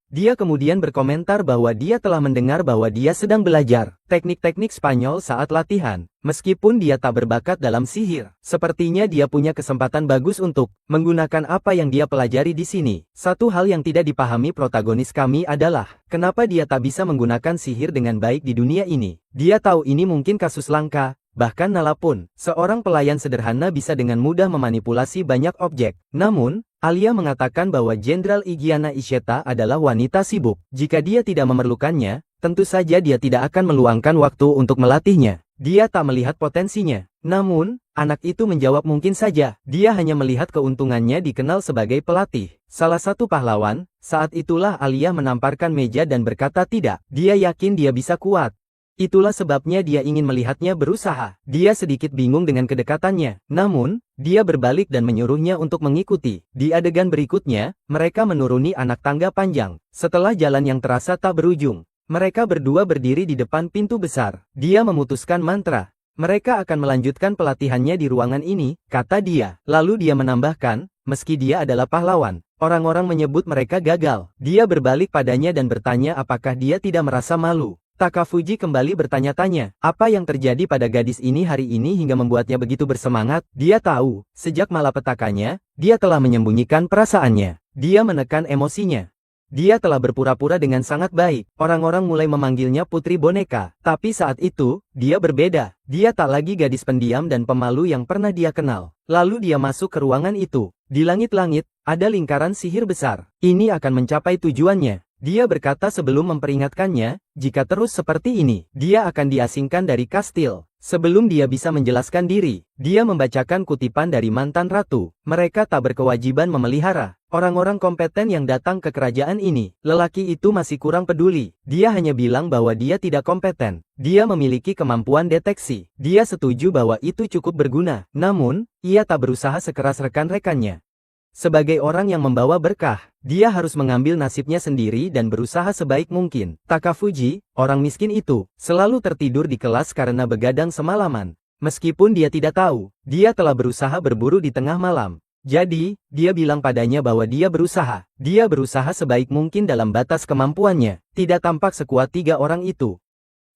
Dia kemudian berkomentar bahwa dia telah mendengar bahwa dia sedang belajar teknik-teknik Spanyol saat latihan. Meskipun dia tak berbakat dalam sihir, sepertinya dia punya kesempatan bagus untuk menggunakan apa yang dia pelajari di sini. Satu hal yang tidak dipahami protagonis kami adalah, kenapa dia tak bisa menggunakan sihir dengan baik di dunia ini. Dia tahu ini mungkin kasus langka. Bahkan Nala pun, seorang pelayan sederhana bisa dengan mudah memanipulasi banyak objek. Namun, Alia mengatakan bahwa Jenderal Igiana Isheta adalah wanita sibuk. Jika dia tidak memerlukannya, tentu saja dia tidak akan meluangkan waktu untuk melatihnya. Dia tak melihat potensinya. Namun, anak itu menjawab mungkin saja. Dia hanya melihat keuntungannya dikenal sebagai pelatih. Salah satu pahlawan, saat itulah Alia menamparkan meja dan berkata tidak. Dia yakin dia bisa kuat. Itulah sebabnya dia ingin melihatnya berusaha. Dia sedikit bingung dengan kedekatannya. Namun, dia berbalik dan menyuruhnya untuk mengikuti. Di adegan berikutnya, mereka menuruni anak tangga panjang. Setelah jalan yang terasa tak berujung, mereka berdua berdiri di depan pintu besar. Dia memutuskan mantra. Mereka akan melanjutkan pelatihannya di ruangan ini, kata dia. Lalu dia menambahkan, meski dia adalah pahlawan, orang-orang menyebut mereka gagal. Dia berbalik padanya dan bertanya apakah dia tidak merasa malu. Takafuji kembali bertanya-tanya, apa yang terjadi pada gadis ini hari ini hingga membuatnya begitu bersemangat? Dia tahu, sejak malapetakannya, dia telah menyembunyikan perasaannya. Dia menekan emosinya. Dia telah berpura-pura dengan sangat baik. Orang-orang mulai memanggilnya putri boneka. Tapi saat itu, dia berbeda. Dia tak lagi gadis pendiam dan pemalu yang pernah dia kenal. Lalu dia masuk ke ruangan itu. Di langit-langit, ada lingkaran sihir besar. Ini akan mencapai tujuannya. Dia berkata sebelum memperingatkannya, jika terus seperti ini, dia akan diasingkan dari kastil. Sebelum dia bisa menjelaskan diri, dia membacakan kutipan dari mantan ratu. Mereka tak berkewajiban memelihara orang-orang kompeten yang datang ke kerajaan ini. Lelaki itu masih kurang peduli. Dia hanya bilang bahwa dia tidak kompeten. Dia memiliki kemampuan deteksi. Dia setuju bahwa itu cukup berguna. Namun, ia tak berusaha sekeras rekan-rekannya. Sebagai orang yang membawa berkah, dia harus mengambil nasibnya sendiri dan berusaha sebaik mungkin. Takafuji, orang miskin itu, selalu tertidur di kelas karena begadang semalaman. Meskipun dia tidak tahu, dia telah berusaha berburu di tengah malam. Jadi, dia bilang padanya bahwa dia berusaha sebaik mungkin dalam batas kemampuannya. Tidak tampak sekuat 3 orang itu.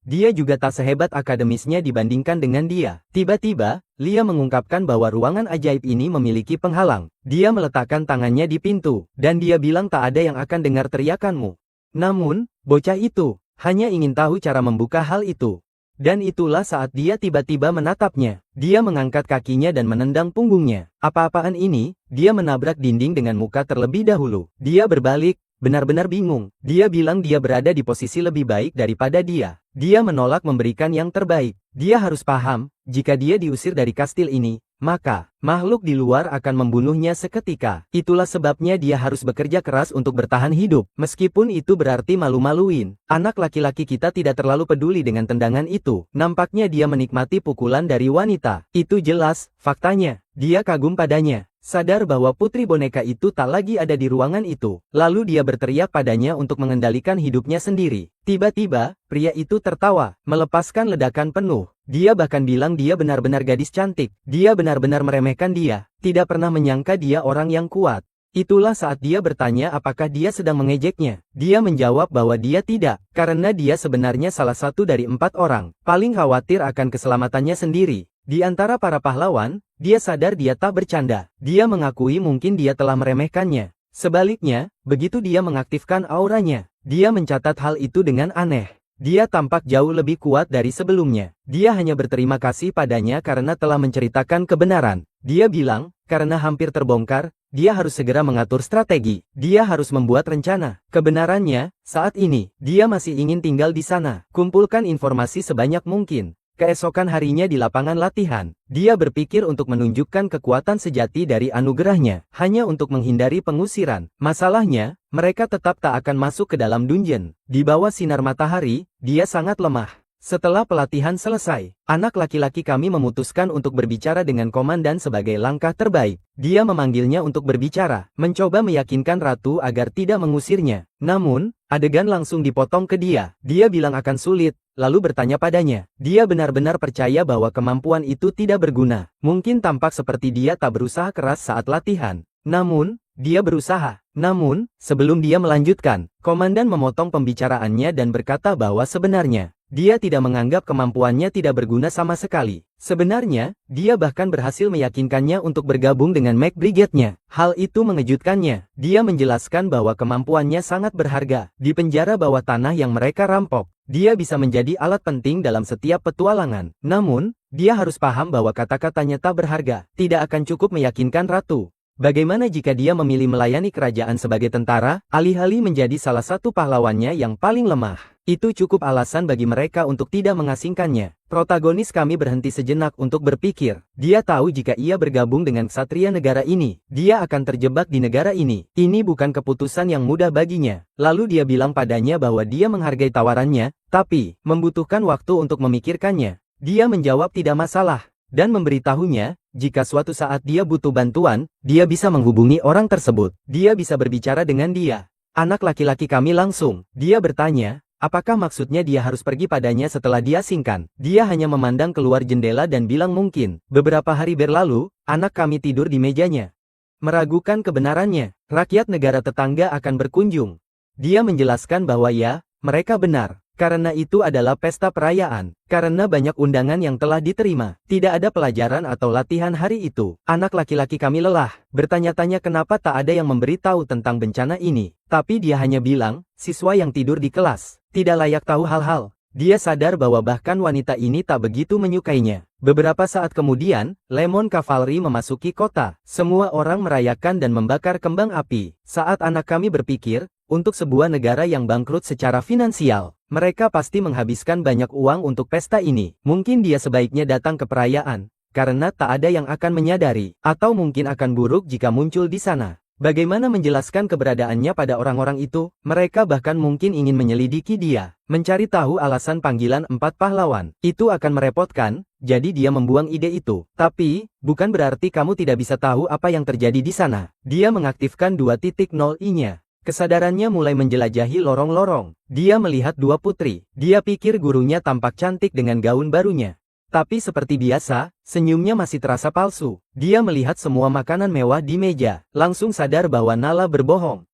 Dia juga tak sehebat akademisnya dibandingkan dengan dia. Tiba-tiba, Lia mengungkapkan bahwa ruangan ajaib ini memiliki penghalang. Dia meletakkan tangannya di pintu, dan dia bilang tak ada yang akan dengar teriakanmu. Namun, bocah itu hanya ingin tahu cara membuka hal itu. Dan itulah saat dia tiba-tiba menatapnya. Dia mengangkat kakinya dan menendang punggungnya. Apa-apaan ini? Dia menabrak dinding dengan muka terlebih dahulu. Dia berbalik, benar-benar bingung. Dia bilang dia berada di posisi lebih baik daripada dia. Dia menolak memberikan yang terbaik. Dia harus paham, jika dia diusir dari kastil ini, maka makhluk di luar akan membunuhnya seketika. Itulah sebabnya dia harus bekerja keras untuk bertahan hidup. Meskipun itu berarti malu-maluin. Anak laki-laki kita tidak terlalu peduli dengan tendangan itu. Nampaknya dia menikmati pukulan dari wanita. Itu jelas, faktanya. Dia kagum padanya. Sadar bahwa putri boneka itu tak lagi ada di ruangan itu. Lalu dia berteriak padanya untuk mengendalikan hidupnya sendiri. Tiba-tiba, pria itu tertawa, melepaskan ledakan penuh. Dia bahkan bilang dia benar-benar gadis cantik. Dia benar-benar meremehkan dia. Tidak pernah menyangka dia orang yang kuat. Itulah saat dia bertanya apakah dia sedang mengejeknya. Dia menjawab bahwa dia tidak, karena dia sebenarnya salah satu dari 4 orang. Paling khawatir akan keselamatannya sendiri. Di antara para pahlawan, dia sadar dia tak bercanda. Dia mengakui mungkin dia telah meremehkannya. Sebaliknya, begitu dia mengaktifkan auranya, dia mencatat hal itu dengan aneh. Dia tampak jauh lebih kuat dari sebelumnya. Dia hanya berterima kasih padanya karena telah menceritakan kebenaran. Dia bilang, karena hampir terbongkar, dia harus segera mengatur strategi. Dia harus membuat rencana. Kebenarannya, saat ini, dia masih ingin tinggal di sana. Kumpulkan informasi sebanyak mungkin. Keesokan harinya di lapangan latihan, dia berpikir untuk menunjukkan kekuatan sejati dari anugerahnya, hanya untuk menghindari pengusiran. Masalahnya, mereka tetap tak akan masuk ke dalam dungeon. Di bawah sinar matahari, dia sangat lemah. Setelah pelatihan selesai, anak laki-laki kami memutuskan untuk berbicara dengan komandan sebagai langkah terbaik. Dia memanggilnya untuk berbicara, mencoba meyakinkan ratu agar tidak mengusirnya. Namun, adegan langsung dipotong ke dia. Dia bilang akan sulit, lalu bertanya padanya. Dia benar-benar percaya bahwa kemampuan itu tidak berguna. Mungkin tampak seperti dia tak berusaha keras saat latihan. Namun, dia berusaha. Namun, sebelum dia melanjutkan, komandan memotong pembicaraannya dan berkata bahwa sebenarnya, dia tidak menganggap kemampuannya tidak berguna sama sekali. Sebenarnya, dia bahkan berhasil meyakinkannya untuk bergabung dengan Mac Brigade-nya. Hal itu mengejutkannya. Dia menjelaskan bahwa kemampuannya sangat berharga. Di penjara bawah tanah yang mereka rampok, dia bisa menjadi alat penting dalam setiap petualangan. Namun, dia harus paham bahwa kata-katanya tak berharga, tidak akan cukup meyakinkan ratu. Bagaimana jika dia memilih melayani kerajaan sebagai tentara, alih-alih menjadi salah satu pahlawannya yang paling lemah? Itu cukup alasan bagi mereka untuk tidak mengasingkannya. Protagonis kami berhenti sejenak untuk berpikir. Dia tahu jika ia bergabung dengan ksatria negara ini, dia akan terjebak di negara ini. Ini bukan keputusan yang mudah baginya. Lalu dia bilang padanya bahwa dia menghargai tawarannya, tapi membutuhkan waktu untuk memikirkannya. Dia menjawab tidak masalah, dan memberitahunya, jika suatu saat dia butuh bantuan, dia bisa menghubungi orang tersebut. Dia bisa berbicara dengan dia. Anak laki-laki kami langsung. Dia bertanya, apakah maksudnya dia harus pergi padanya setelah diasingkan? Dia hanya memandang keluar jendela dan bilang mungkin. Beberapa hari berlalu, anak kami tidur di mejanya. Meragukan kebenarannya, rakyat negara tetangga akan berkunjung. Dia menjelaskan bahwa ya, mereka benar. Karena itu adalah pesta perayaan. Karena banyak undangan yang telah diterima. Tidak ada pelajaran atau latihan hari itu. Anak laki-laki kami lelah. Bertanya-tanya kenapa tak ada yang memberitahu tentang bencana ini. Tapi dia hanya bilang, siswa yang tidur di kelas tidak layak tahu hal-hal. Dia sadar bahwa bahkan wanita ini tak begitu menyukainya. Beberapa saat kemudian, Lemon Cavalry memasuki kota. Semua orang merayakan dan membakar kembang api. Saat anak kami berpikir, untuk sebuah negara yang bangkrut secara finansial, mereka pasti menghabiskan banyak uang untuk pesta ini. Mungkin dia sebaiknya datang ke perayaan, karena tak ada yang akan menyadari, atau mungkin akan buruk jika muncul di sana. Bagaimana menjelaskan keberadaannya pada orang-orang itu? Mereka bahkan mungkin ingin menyelidiki dia, mencari tahu alasan panggilan 4 pahlawan. Itu akan merepotkan, jadi dia membuang ide itu. Tapi, bukan berarti kamu tidak bisa tahu apa yang terjadi di sana. Dia mengaktifkan 2.0i-nya. Kesadarannya mulai menjelajahi lorong-lorong. Dia melihat 2 putri. Dia pikir gurunya tampak cantik dengan gaun barunya. Tapi seperti biasa, senyumnya masih terasa palsu. Dia melihat semua makanan mewah di meja. Langsung sadar bahwa Nala berbohong.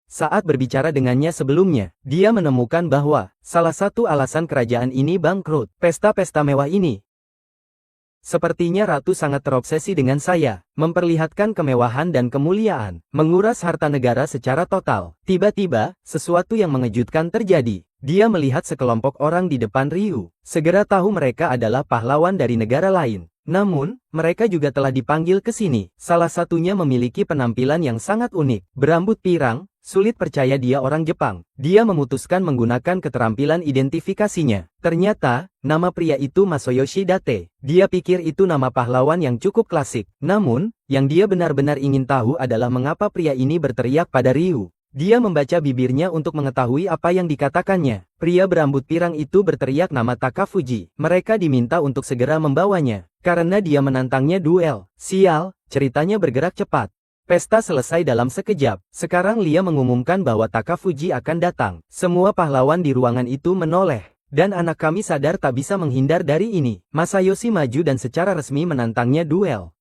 Saat berbicara dengannya sebelumnya, dia menemukan bahwa salah satu alasan kerajaan ini bangkrut, pesta-pesta mewah ini. Sepertinya ratu sangat terobsesi dengan saya, memperlihatkan kemewahan dan kemuliaan, menguras harta negara secara total. Tiba-tiba, sesuatu yang mengejutkan terjadi. Dia melihat sekelompok orang di depan Ryu. Segera tahu mereka adalah pahlawan dari negara lain. Namun, mereka juga telah dipanggil ke sini. Salah satunya memiliki penampilan yang sangat unik, berambut pirang. Sulit percaya dia orang Jepang. Dia memutuskan menggunakan keterampilan identifikasinya. Ternyata, nama pria itu Masayoshi Date. Dia pikir itu nama pahlawan yang cukup klasik. Namun, yang dia benar-benar ingin tahu adalah mengapa pria ini berteriak pada Ryu. Dia membaca bibirnya untuk mengetahui apa yang dikatakannya. Pria berambut pirang itu berteriak nama Takafuji. Mereka diminta untuk segera membawanya, karena dia menantangnya duel. Sial, ceritanya bergerak cepat. Pesta selesai dalam sekejap. Sekarang Lia mengumumkan bahwa Takafuji akan datang. Semua pahlawan di ruangan itu menoleh. Dan anak kami sadar tak bisa menghindar dari ini. Masayoshi maju dan secara resmi menantangnya duel.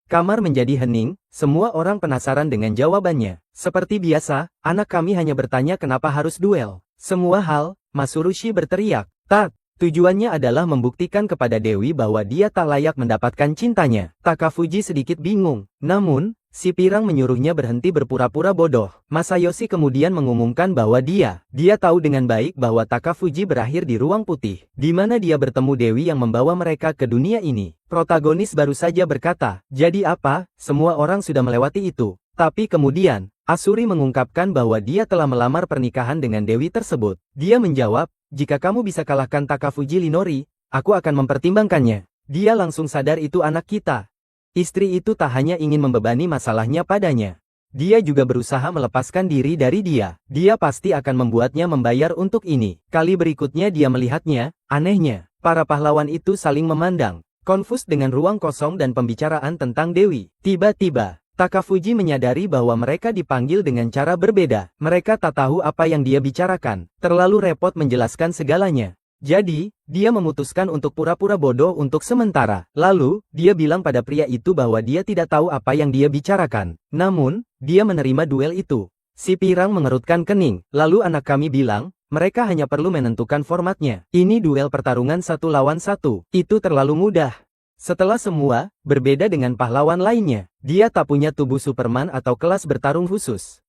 Kamar menjadi hening, semua orang penasaran dengan jawabannya. Seperti biasa, anak kami hanya bertanya kenapa harus duel. Semua hal, Masurushi berteriak. Tak. Tujuannya adalah membuktikan kepada Dewi bahwa dia tak layak mendapatkan cintanya. Takafuji sedikit bingung. Namun, si pirang menyuruhnya berhenti berpura-pura bodoh. Masayoshi kemudian mengumumkan bahwa dia tahu dengan baik bahwa Takafuji berakhir di ruang putih, di mana dia bertemu Dewi yang membawa mereka ke dunia ini. Protagonis baru saja berkata, jadi apa, semua orang sudah melewati itu. Tapi kemudian, Asuri mengungkapkan bahwa dia telah melamar pernikahan dengan Dewi tersebut. Dia menjawab, jika kamu bisa kalahkan Takafuji Linori, aku akan mempertimbangkannya. Dia langsung sadar itu anak kita. Istri itu tak hanya ingin membebani masalahnya padanya. Dia juga berusaha melepaskan diri dari dia. Dia pasti akan membuatnya membayar untuk ini. Kali berikutnya dia melihatnya, anehnya, para pahlawan itu saling memandang, konfus dengan ruang kosong dan pembicaraan tentang Dewi. Tiba-tiba, Takafuji menyadari bahwa mereka dipanggil dengan cara berbeda. Mereka tak tahu apa yang dia bicarakan. Terlalu repot menjelaskan segalanya. Jadi, dia memutuskan untuk pura-pura bodoh untuk sementara. Lalu, dia bilang pada pria itu bahwa dia tidak tahu apa yang dia bicarakan. Namun, dia menerima duel itu. Si pirang mengerutkan kening. Lalu anak kami bilang, mereka hanya perlu menentukan formatnya. Ini duel pertarungan 1 lawan 1. Itu terlalu mudah. Setelah semua, berbeda dengan pahlawan lainnya, dia tak punya tubuh Superman atau kelas bertarung khusus.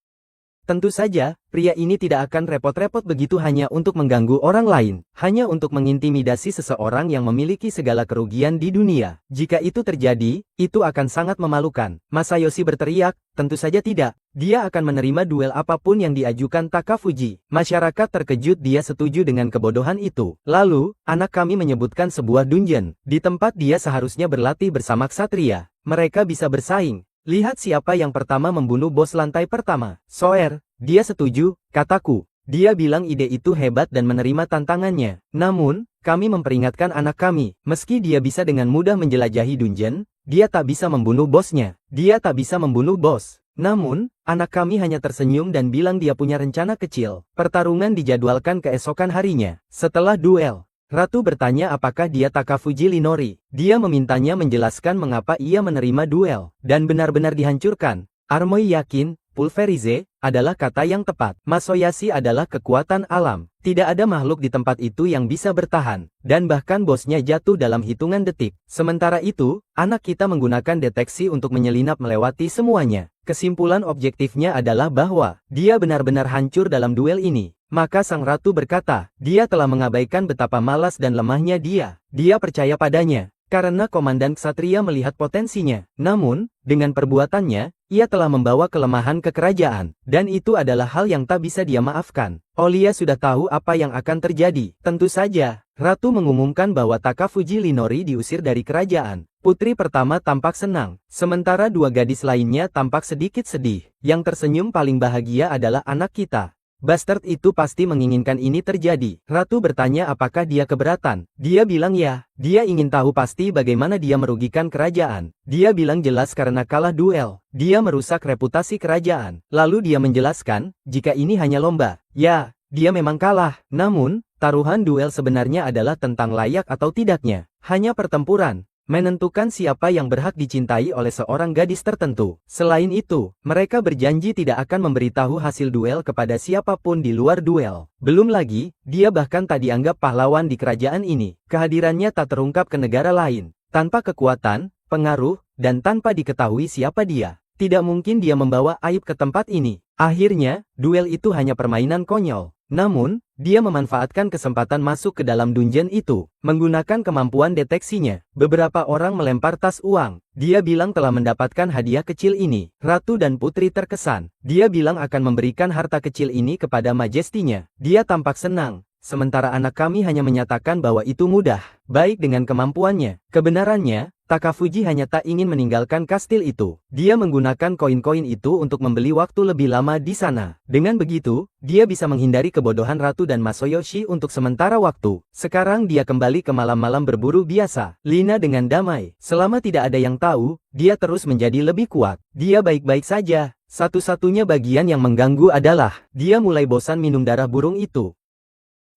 Tentu saja, pria ini tidak akan repot-repot begitu hanya untuk mengganggu orang lain, hanya untuk mengintimidasi seseorang yang memiliki segala kerugian di dunia. Jika itu terjadi, itu akan sangat memalukan. Masayoshi berteriak, tentu saja tidak. Dia akan menerima duel apapun yang diajukan Takafuji. Masyarakat terkejut dia setuju dengan kebodohan itu. Lalu, anak kami menyebutkan sebuah dungeon, di tempat dia seharusnya berlatih bersama ksatria. Mereka bisa bersaing. Lihat siapa yang pertama membunuh bos lantai pertama. Soer, dia setuju, kataku. Dia bilang ide itu hebat dan menerima tantangannya. Namun, kami memperingatkan anak kami, meski dia bisa dengan mudah menjelajahi dungeon, dia tak bisa membunuh bosnya. Dia tak bisa membunuh bos. Namun, anak kami hanya tersenyum dan bilang dia punya rencana kecil. Pertarungan dijadwalkan keesokan harinya. Setelah duel, Ratu bertanya apakah dia Takafuji Linori. Dia memintanya menjelaskan mengapa ia menerima duel, dan benar-benar dihancurkan. Armoi yakin, pulverize, adalah kata yang tepat. Masayoshi adalah kekuatan alam. Tidak ada makhluk di tempat itu yang bisa bertahan, dan bahkan bosnya jatuh dalam hitungan detik. Sementara itu, anak kita menggunakan deteksi untuk menyelinap melewati semuanya. Kesimpulan objektifnya adalah bahwa dia benar-benar hancur dalam duel ini. Maka sang ratu berkata, dia telah mengabaikan betapa malas dan lemahnya dia. Dia percaya padanya, karena komandan ksatria melihat potensinya. Namun, dengan perbuatannya, ia telah membawa kelemahan ke kerajaan. Dan itu adalah hal yang tak bisa dia maafkan. Olia sudah tahu apa yang akan terjadi. Tentu saja, ratu mengumumkan bahwa Takafuji Linori diusir dari kerajaan. Putri pertama tampak senang, sementara dua gadis lainnya tampak sedikit sedih. Yang tersenyum paling bahagia adalah anak kita. Bastard itu pasti menginginkan ini terjadi. Ratu bertanya apakah dia keberatan. Dia bilang ya. Dia ingin tahu pasti bagaimana dia merugikan kerajaan. Dia bilang jelas karena kalah duel. Dia merusak reputasi kerajaan. Lalu dia menjelaskan, jika ini hanya lomba. Ya, dia memang kalah. Namun, taruhan duel sebenarnya adalah tentang layak atau tidaknya. Hanya pertempuran. menentukan siapa yang berhak dicintai oleh seorang gadis tertentu. Selain itu, mereka berjanji tidak akan memberitahu hasil duel kepada siapapun di luar duel. Belum lagi, dia bahkan tak dianggap pahlawan di kerajaan ini. Kehadirannya tak terungkap ke negara lain. Tanpa kekuatan, pengaruh, dan tanpa diketahui siapa dia. Tidak mungkin dia membawa aib ke tempat ini. Akhirnya, duel itu hanya permainan konyol. Namun, dia memanfaatkan kesempatan masuk ke dalam dungeon itu, menggunakan kemampuan deteksinya. Beberapa orang melempar tas uang. Dia bilang telah mendapatkan hadiah kecil ini. Ratu dan putri terkesan. Dia bilang akan memberikan harta kecil ini kepada majestinya. Dia tampak senang. Sementara anak kami hanya menyatakan bahwa itu mudah. Baik dengan kemampuannya. Kebenarannya, Takafuji hanya tak ingin meninggalkan kastil itu. Dia menggunakan koin-koin itu untuk membeli waktu lebih lama di sana. Dengan begitu, dia bisa menghindari kebodohan Ratu dan Masayoshi untuk sementara waktu. Sekarang dia kembali ke malam-malam berburu biasa. Lina dengan damai. Selama tidak ada yang tahu, dia terus menjadi lebih kuat. Dia baik-baik saja. Satu-satunya bagian yang mengganggu adalah, dia mulai bosan minum darah burung itu.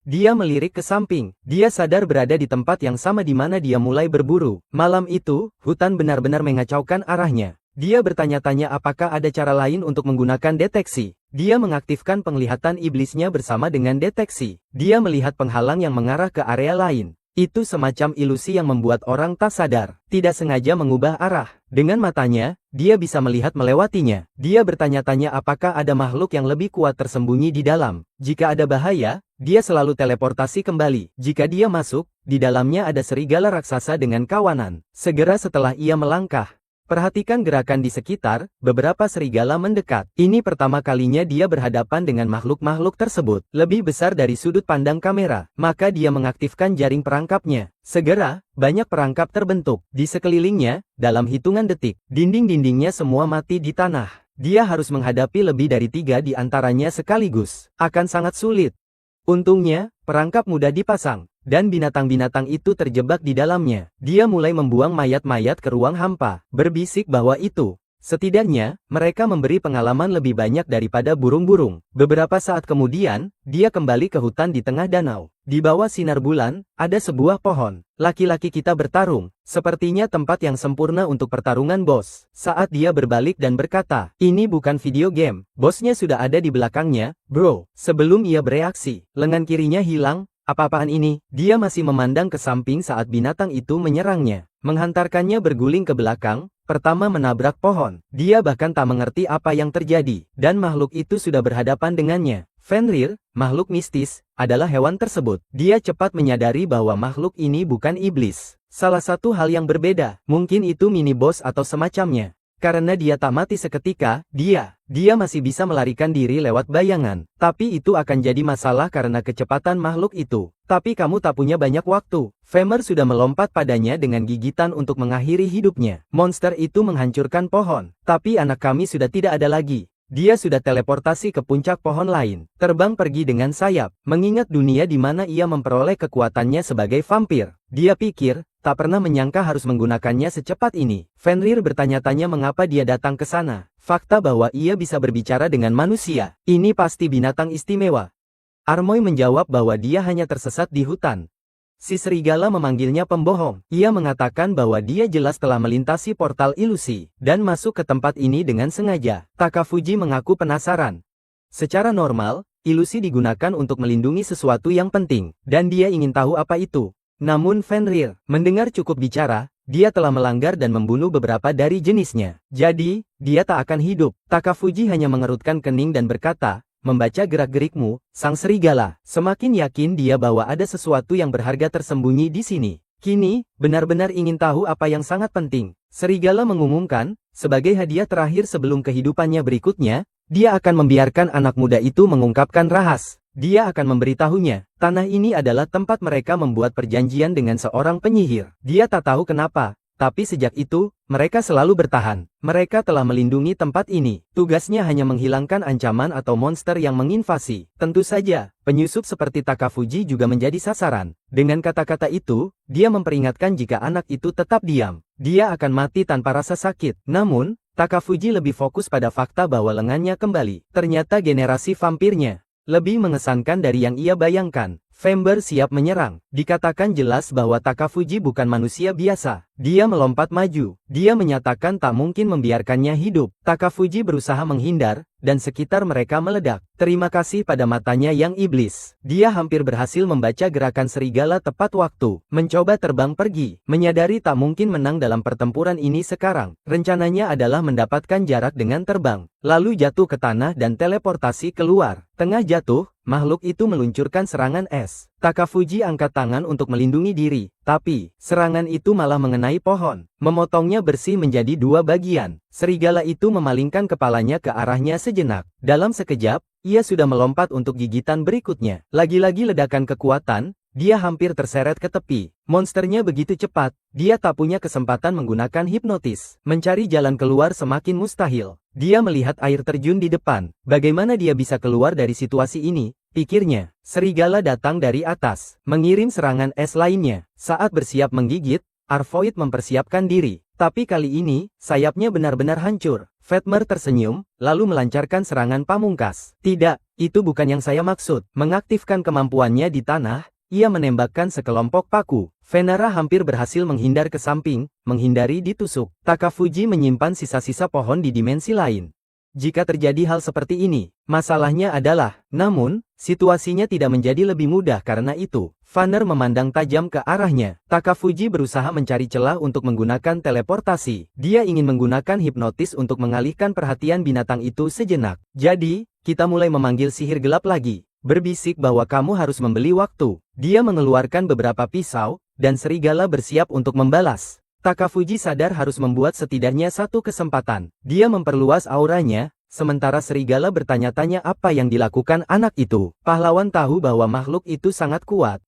Dia melirik ke samping. Dia sadar berada di tempat yang sama di mana dia mulai berburu. Malam itu, hutan benar-benar mengacaukan arahnya. Dia bertanya-tanya apakah ada cara lain untuk menggunakan deteksi. Dia mengaktifkan penglihatan iblisnya bersama dengan deteksi. Dia melihat penghalang yang mengarah ke area lain. Itu semacam ilusi yang membuat orang tak sadar, tidak sengaja mengubah arah. Dengan matanya, dia bisa melihat melewatinya. Dia bertanya-tanya apakah ada makhluk yang lebih kuat tersembunyi di dalam. Jika ada bahaya, dia selalu teleportasi kembali. Jika dia masuk, di dalamnya ada serigala raksasa dengan kawanan. Segera setelah ia melangkah, perhatikan gerakan di sekitar, beberapa serigala mendekat. Ini pertama kalinya dia berhadapan dengan makhluk-makhluk tersebut. Lebih besar dari sudut pandang kamera. Maka dia mengaktifkan jaring perangkapnya. Segera, banyak perangkap terbentuk. Di sekelilingnya, dalam hitungan detik, dinding-dindingnya semua mati di tanah. Dia harus menghadapi lebih dari 3 di antaranya sekaligus. Akan sangat sulit. Untungnya, perangkap mudah dipasang. Dan binatang-binatang itu terjebak di dalamnya. Dia mulai membuang mayat-mayat ke ruang hampa, berbisik bahwa itu, setidaknya, mereka memberi pengalaman lebih banyak daripada burung-burung. Beberapa saat kemudian, dia kembali ke hutan di tengah danau. Di bawah sinar bulan, ada sebuah pohon. Laki-laki kita bertarung, sepertinya tempat yang sempurna untuk pertarungan bos. Saat dia berbalik dan berkata, ini bukan video game, bosnya sudah ada di belakangnya, bro. Sebelum ia bereaksi, lengan kirinya hilang. Apa-apaan ini? Dia masih memandang ke samping saat binatang itu menyerangnya, menghantarkannya berguling ke belakang, pertama menabrak pohon. Dia bahkan tak mengerti apa yang terjadi, dan makhluk itu sudah berhadapan dengannya. Fenrir, makhluk mistis, adalah hewan tersebut. Dia cepat menyadari bahwa makhluk ini bukan iblis. Salah satu hal yang berbeda, mungkin itu mini boss atau semacamnya. Karena dia tak mati seketika, dia masih bisa melarikan diri lewat bayangan. Tapi itu akan jadi masalah karena kecepatan makhluk itu. Tapi kamu tak punya banyak waktu. Femur sudah melompat padanya dengan gigitan untuk mengakhiri hidupnya. Monster itu menghancurkan pohon. Tapi anak kami sudah tidak ada lagi. Dia sudah teleportasi ke puncak pohon lain. Terbang pergi dengan sayap. Mengingat dunia di mana ia memperoleh kekuatannya sebagai vampir. Dia pikir, tak pernah menyangka harus menggunakannya secepat ini. Fenrir bertanya-tanya mengapa dia datang ke sana. Fakta bahwa ia bisa berbicara dengan manusia. Ini pasti binatang istimewa. Armoy menjawab bahwa dia hanya tersesat di hutan. Si serigala memanggilnya pembohong. Ia mengatakan bahwa dia jelas telah melintasi portal ilusi, dan masuk ke tempat ini dengan sengaja. Takafuji mengaku penasaran. Secara normal, ilusi digunakan untuk melindungi sesuatu yang penting, dan dia ingin tahu apa itu. Namun Fenrir, mendengar cukup bicara, dia telah melanggar dan membunuh beberapa dari jenisnya. Jadi, dia tak akan hidup. Takafuji hanya mengerutkan kening dan berkata, membaca gerak-gerikmu, sang serigala. Semakin yakin dia bahwa ada sesuatu yang berharga tersembunyi di sini. Kini, benar-benar ingin tahu apa yang sangat penting. Serigala mengumumkan, sebagai hadiah terakhir sebelum kehidupannya berikutnya, dia akan membiarkan anak muda itu mengungkapkan rahas. Dia akan memberitahunya, tanah ini adalah tempat mereka membuat perjanjian dengan seorang penyihir. Dia tak tahu kenapa, tapi sejak itu, mereka selalu bertahan. Mereka telah melindungi tempat ini. Tugasnya hanya menghilangkan ancaman atau monster yang menginvasi. Tentu saja, penyusup seperti Takafuji juga menjadi sasaran. Dengan kata-kata itu, dia memperingatkan jika anak itu tetap diam, dia akan mati tanpa rasa sakit. Namun, Takafuji lebih fokus pada fakta bahwa lengannya kembali. Ternyata generasi vampirnya lebih mengesankan dari yang ia bayangkan. Fember siap menyerang. Dikatakan jelas bahwa Takafuji bukan manusia biasa. Dia melompat maju. Dia menyatakan tak mungkin membiarkannya hidup. Takafuji berusaha menghindar, dan sekitar mereka meledak. Terima kasih pada matanya yang iblis. Dia hampir berhasil membaca gerakan serigala tepat waktu. Mencoba terbang pergi. Menyadari tak mungkin menang dalam pertempuran ini sekarang. Rencananya adalah mendapatkan jarak dengan terbang. Lalu jatuh ke tanah dan teleportasi keluar. Tengah jatuh, makhluk itu meluncurkan serangan es. Takafuji angkat tangan untuk melindungi diri, tapi serangan itu malah mengenai pohon, memotongnya bersih menjadi dua bagian. Serigala itu memalingkan kepalanya ke arahnya sejenak. Dalam sekejap, ia sudah melompat untuk gigitan berikutnya. Lagi-lagi ledakan kekuatan, dia hampir terseret ke tepi. Monsternya begitu cepat, dia tak punya kesempatan menggunakan hipnotis. Mencari jalan keluar semakin mustahil. Dia melihat air terjun di depan. Bagaimana dia bisa keluar dari situasi ini? Pikirnya. Serigala datang dari atas, mengirim serangan es lainnya. Saat bersiap menggigit, Arvoid mempersiapkan diri. Tapi kali ini, sayapnya benar-benar hancur. Fatmer tersenyum, lalu melancarkan serangan pamungkas. Tidak, itu bukan yang saya maksud. Mengaktifkan kemampuannya di tanah, ia menembakkan sekelompok paku. Venera hampir berhasil menghindar ke samping, menghindari ditusuk. Takafuji menyimpan sisa-sisa pohon di dimensi lain. Jika terjadi hal seperti ini, masalahnya adalah, namun, situasinya tidak menjadi lebih mudah karena itu. Vanner memandang tajam ke arahnya. Takafuji berusaha mencari celah untuk menggunakan teleportasi. Dia ingin menggunakan hipnotis untuk mengalihkan perhatian binatang itu sejenak. Jadi, kita mulai memanggil sihir gelap lagi. Berbisik bahwa kamu harus membeli waktu. Dia mengeluarkan beberapa pisau, dan serigala bersiap untuk membalas. Takafuji sadar harus membuat setidaknya satu kesempatan. Dia memperluas auranya, sementara serigala bertanya-tanya apa yang dilakukan anak itu. Pahlawan tahu bahwa makhluk itu sangat kuat.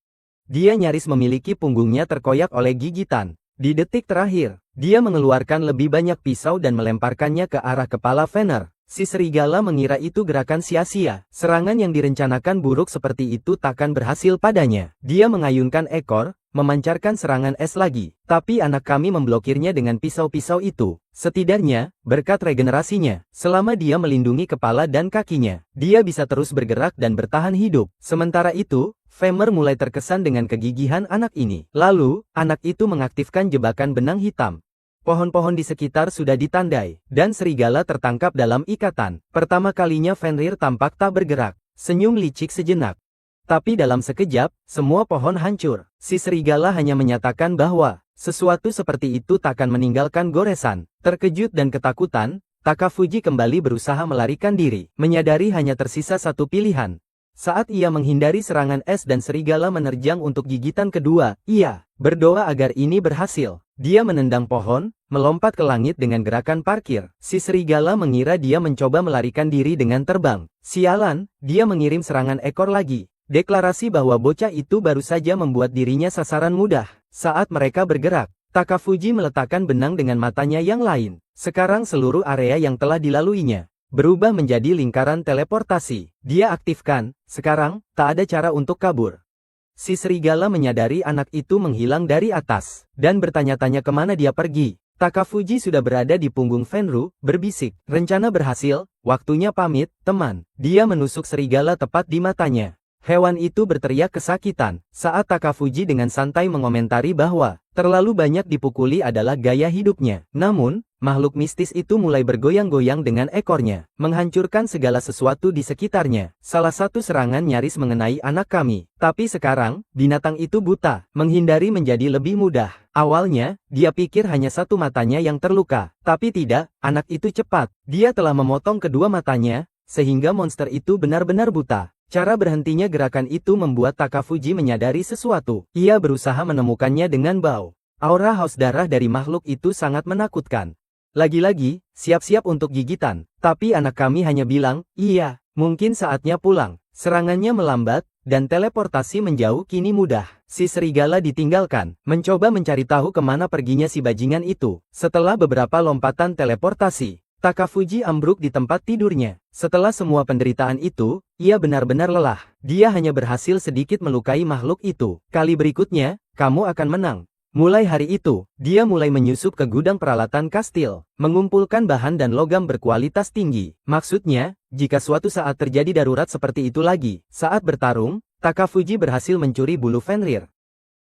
Dia nyaris memiliki punggungnya terkoyak oleh gigitan. Di detik terakhir, dia mengeluarkan lebih banyak pisau dan melemparkannya ke arah kepala Venner. Si serigala mengira itu gerakan sia-sia. Serangan yang direncanakan buruk seperti itu takkan berhasil padanya. Dia mengayunkan ekor, memancarkan serangan es lagi. Tapi anak kami memblokirnya dengan pisau-pisau itu. Setidaknya, berkat regenerasinya, selama dia melindungi kepala dan kakinya, dia bisa terus bergerak dan bertahan hidup. Sementara itu, Femmer mulai terkesan dengan kegigihan anak ini. Lalu, anak itu mengaktifkan jebakan benang hitam. Pohon-pohon di sekitar sudah ditandai, dan serigala tertangkap dalam ikatan. Pertama kalinya Fenrir tampak tak bergerak, senyum licik sejenak. Tapi dalam sekejap, semua pohon hancur. Si serigala hanya menyatakan bahwa, sesuatu seperti itu takkan meninggalkan goresan. Terkejut dan ketakutan, Takafuji kembali berusaha melarikan diri, menyadari hanya tersisa satu pilihan. Saat ia menghindari serangan es dan serigala menerjang untuk gigitan kedua, ia berdoa agar ini berhasil. Dia menendang pohon, melompat ke langit dengan gerakan parkir. Si serigala mengira dia mencoba melarikan diri dengan terbang. Sialan, dia mengirim serangan ekor lagi. Deklarasi bahwa bocah itu baru saja membuat dirinya sasaran mudah. Saat mereka bergerak, Takafuji meletakkan benang dengan matanya yang lain. Sekarang seluruh area yang telah dilaluinya berubah menjadi lingkaran teleportasi. Dia aktifkan, sekarang, tak ada cara untuk kabur. Si serigala menyadari anak itu menghilang dari atas, dan bertanya-tanya kemana dia pergi. Takafuji sudah berada di punggung Fenru, berbisik. Rencana berhasil, waktunya pamit, teman. Dia menusuk serigala tepat di matanya. Hewan itu berteriak kesakitan, saat Takafuji dengan santai mengomentari bahwa, terlalu banyak dipukuli adalah gaya hidupnya. Namun, makhluk mistis itu mulai bergoyang-goyang dengan ekornya, menghancurkan segala sesuatu di sekitarnya. Salah satu serangan nyaris mengenai anak kami. Tapi sekarang, binatang itu buta, menghindari menjadi lebih mudah. Awalnya, dia pikir hanya satu matanya yang terluka. Tapi tidak, anak itu cepat. Dia telah memotong kedua matanya, sehingga monster itu benar-benar buta. Cara berhentinya gerakan itu membuat Takafuji menyadari sesuatu. Ia berusaha menemukannya dengan bau. Aura haus darah dari makhluk itu sangat menakutkan. Lagi-lagi, siap-siap untuk gigitan. Tapi anak kami hanya bilang, iya, mungkin saatnya pulang. Serangannya melambat, dan teleportasi menjauh kini mudah. Si serigala ditinggalkan, mencoba mencari tahu kemana perginya si bajingan itu. Setelah beberapa lompatan teleportasi, Takafuji ambruk di tempat tidurnya. Setelah semua penderitaan itu, ia benar-benar lelah. Dia hanya berhasil sedikit melukai makhluk itu. Kali berikutnya, kamu akan menang. Mulai hari itu, dia mulai menyusup ke gudang peralatan kastil, mengumpulkan bahan dan logam berkualitas tinggi. Maksudnya, jika suatu saat terjadi darurat seperti itu lagi, saat bertarung, Takafuji berhasil mencuri bulu Fenrir.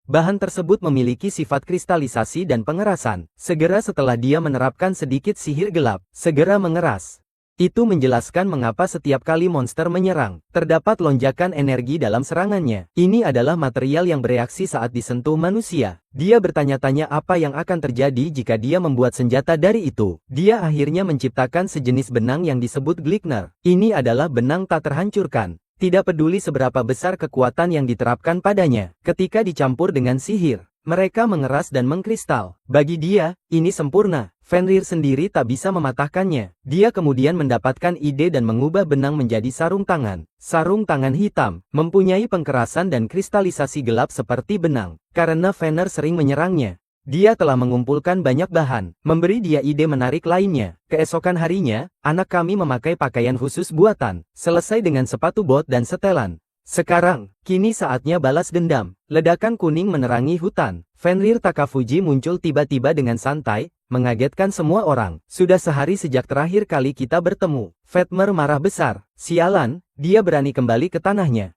Bahan tersebut memiliki sifat kristalisasi dan pengerasan. Segera setelah dia menerapkan sedikit sihir gelap, segera mengeras. Itu menjelaskan mengapa setiap kali monster menyerang, terdapat lonjakan energi dalam serangannya. Ini adalah material yang bereaksi saat disentuh manusia. Dia bertanya-tanya apa yang akan terjadi jika dia membuat senjata dari itu. Dia akhirnya menciptakan sejenis benang yang disebut Glickner. Ini adalah benang tak terhancurkan. Tidak peduli seberapa besar kekuatan yang diterapkan padanya, ketika dicampur dengan sihir, mereka mengeras dan mengkristal. Bagi dia, ini sempurna. Fenrir sendiri tak bisa mematahkannya. Dia kemudian mendapatkan ide dan mengubah benang menjadi sarung tangan. Sarung tangan hitam, mempunyai pengkerasan dan kristalisasi gelap seperti benang. Karena Fenrir sering menyerangnya, dia telah mengumpulkan banyak bahan, memberi dia ide menarik lainnya. Keesokan harinya, anak kami memakai pakaian khusus buatan, selesai dengan sepatu bot dan setelan. Sekarang, kini saatnya balas dendam. Ledakan kuning menerangi hutan. Fenrir Takafuji muncul tiba-tiba dengan santai, mengagetkan semua orang. Sudah sehari sejak terakhir kali kita bertemu. Fatmer marah besar. Sialan, dia berani kembali ke tanahnya.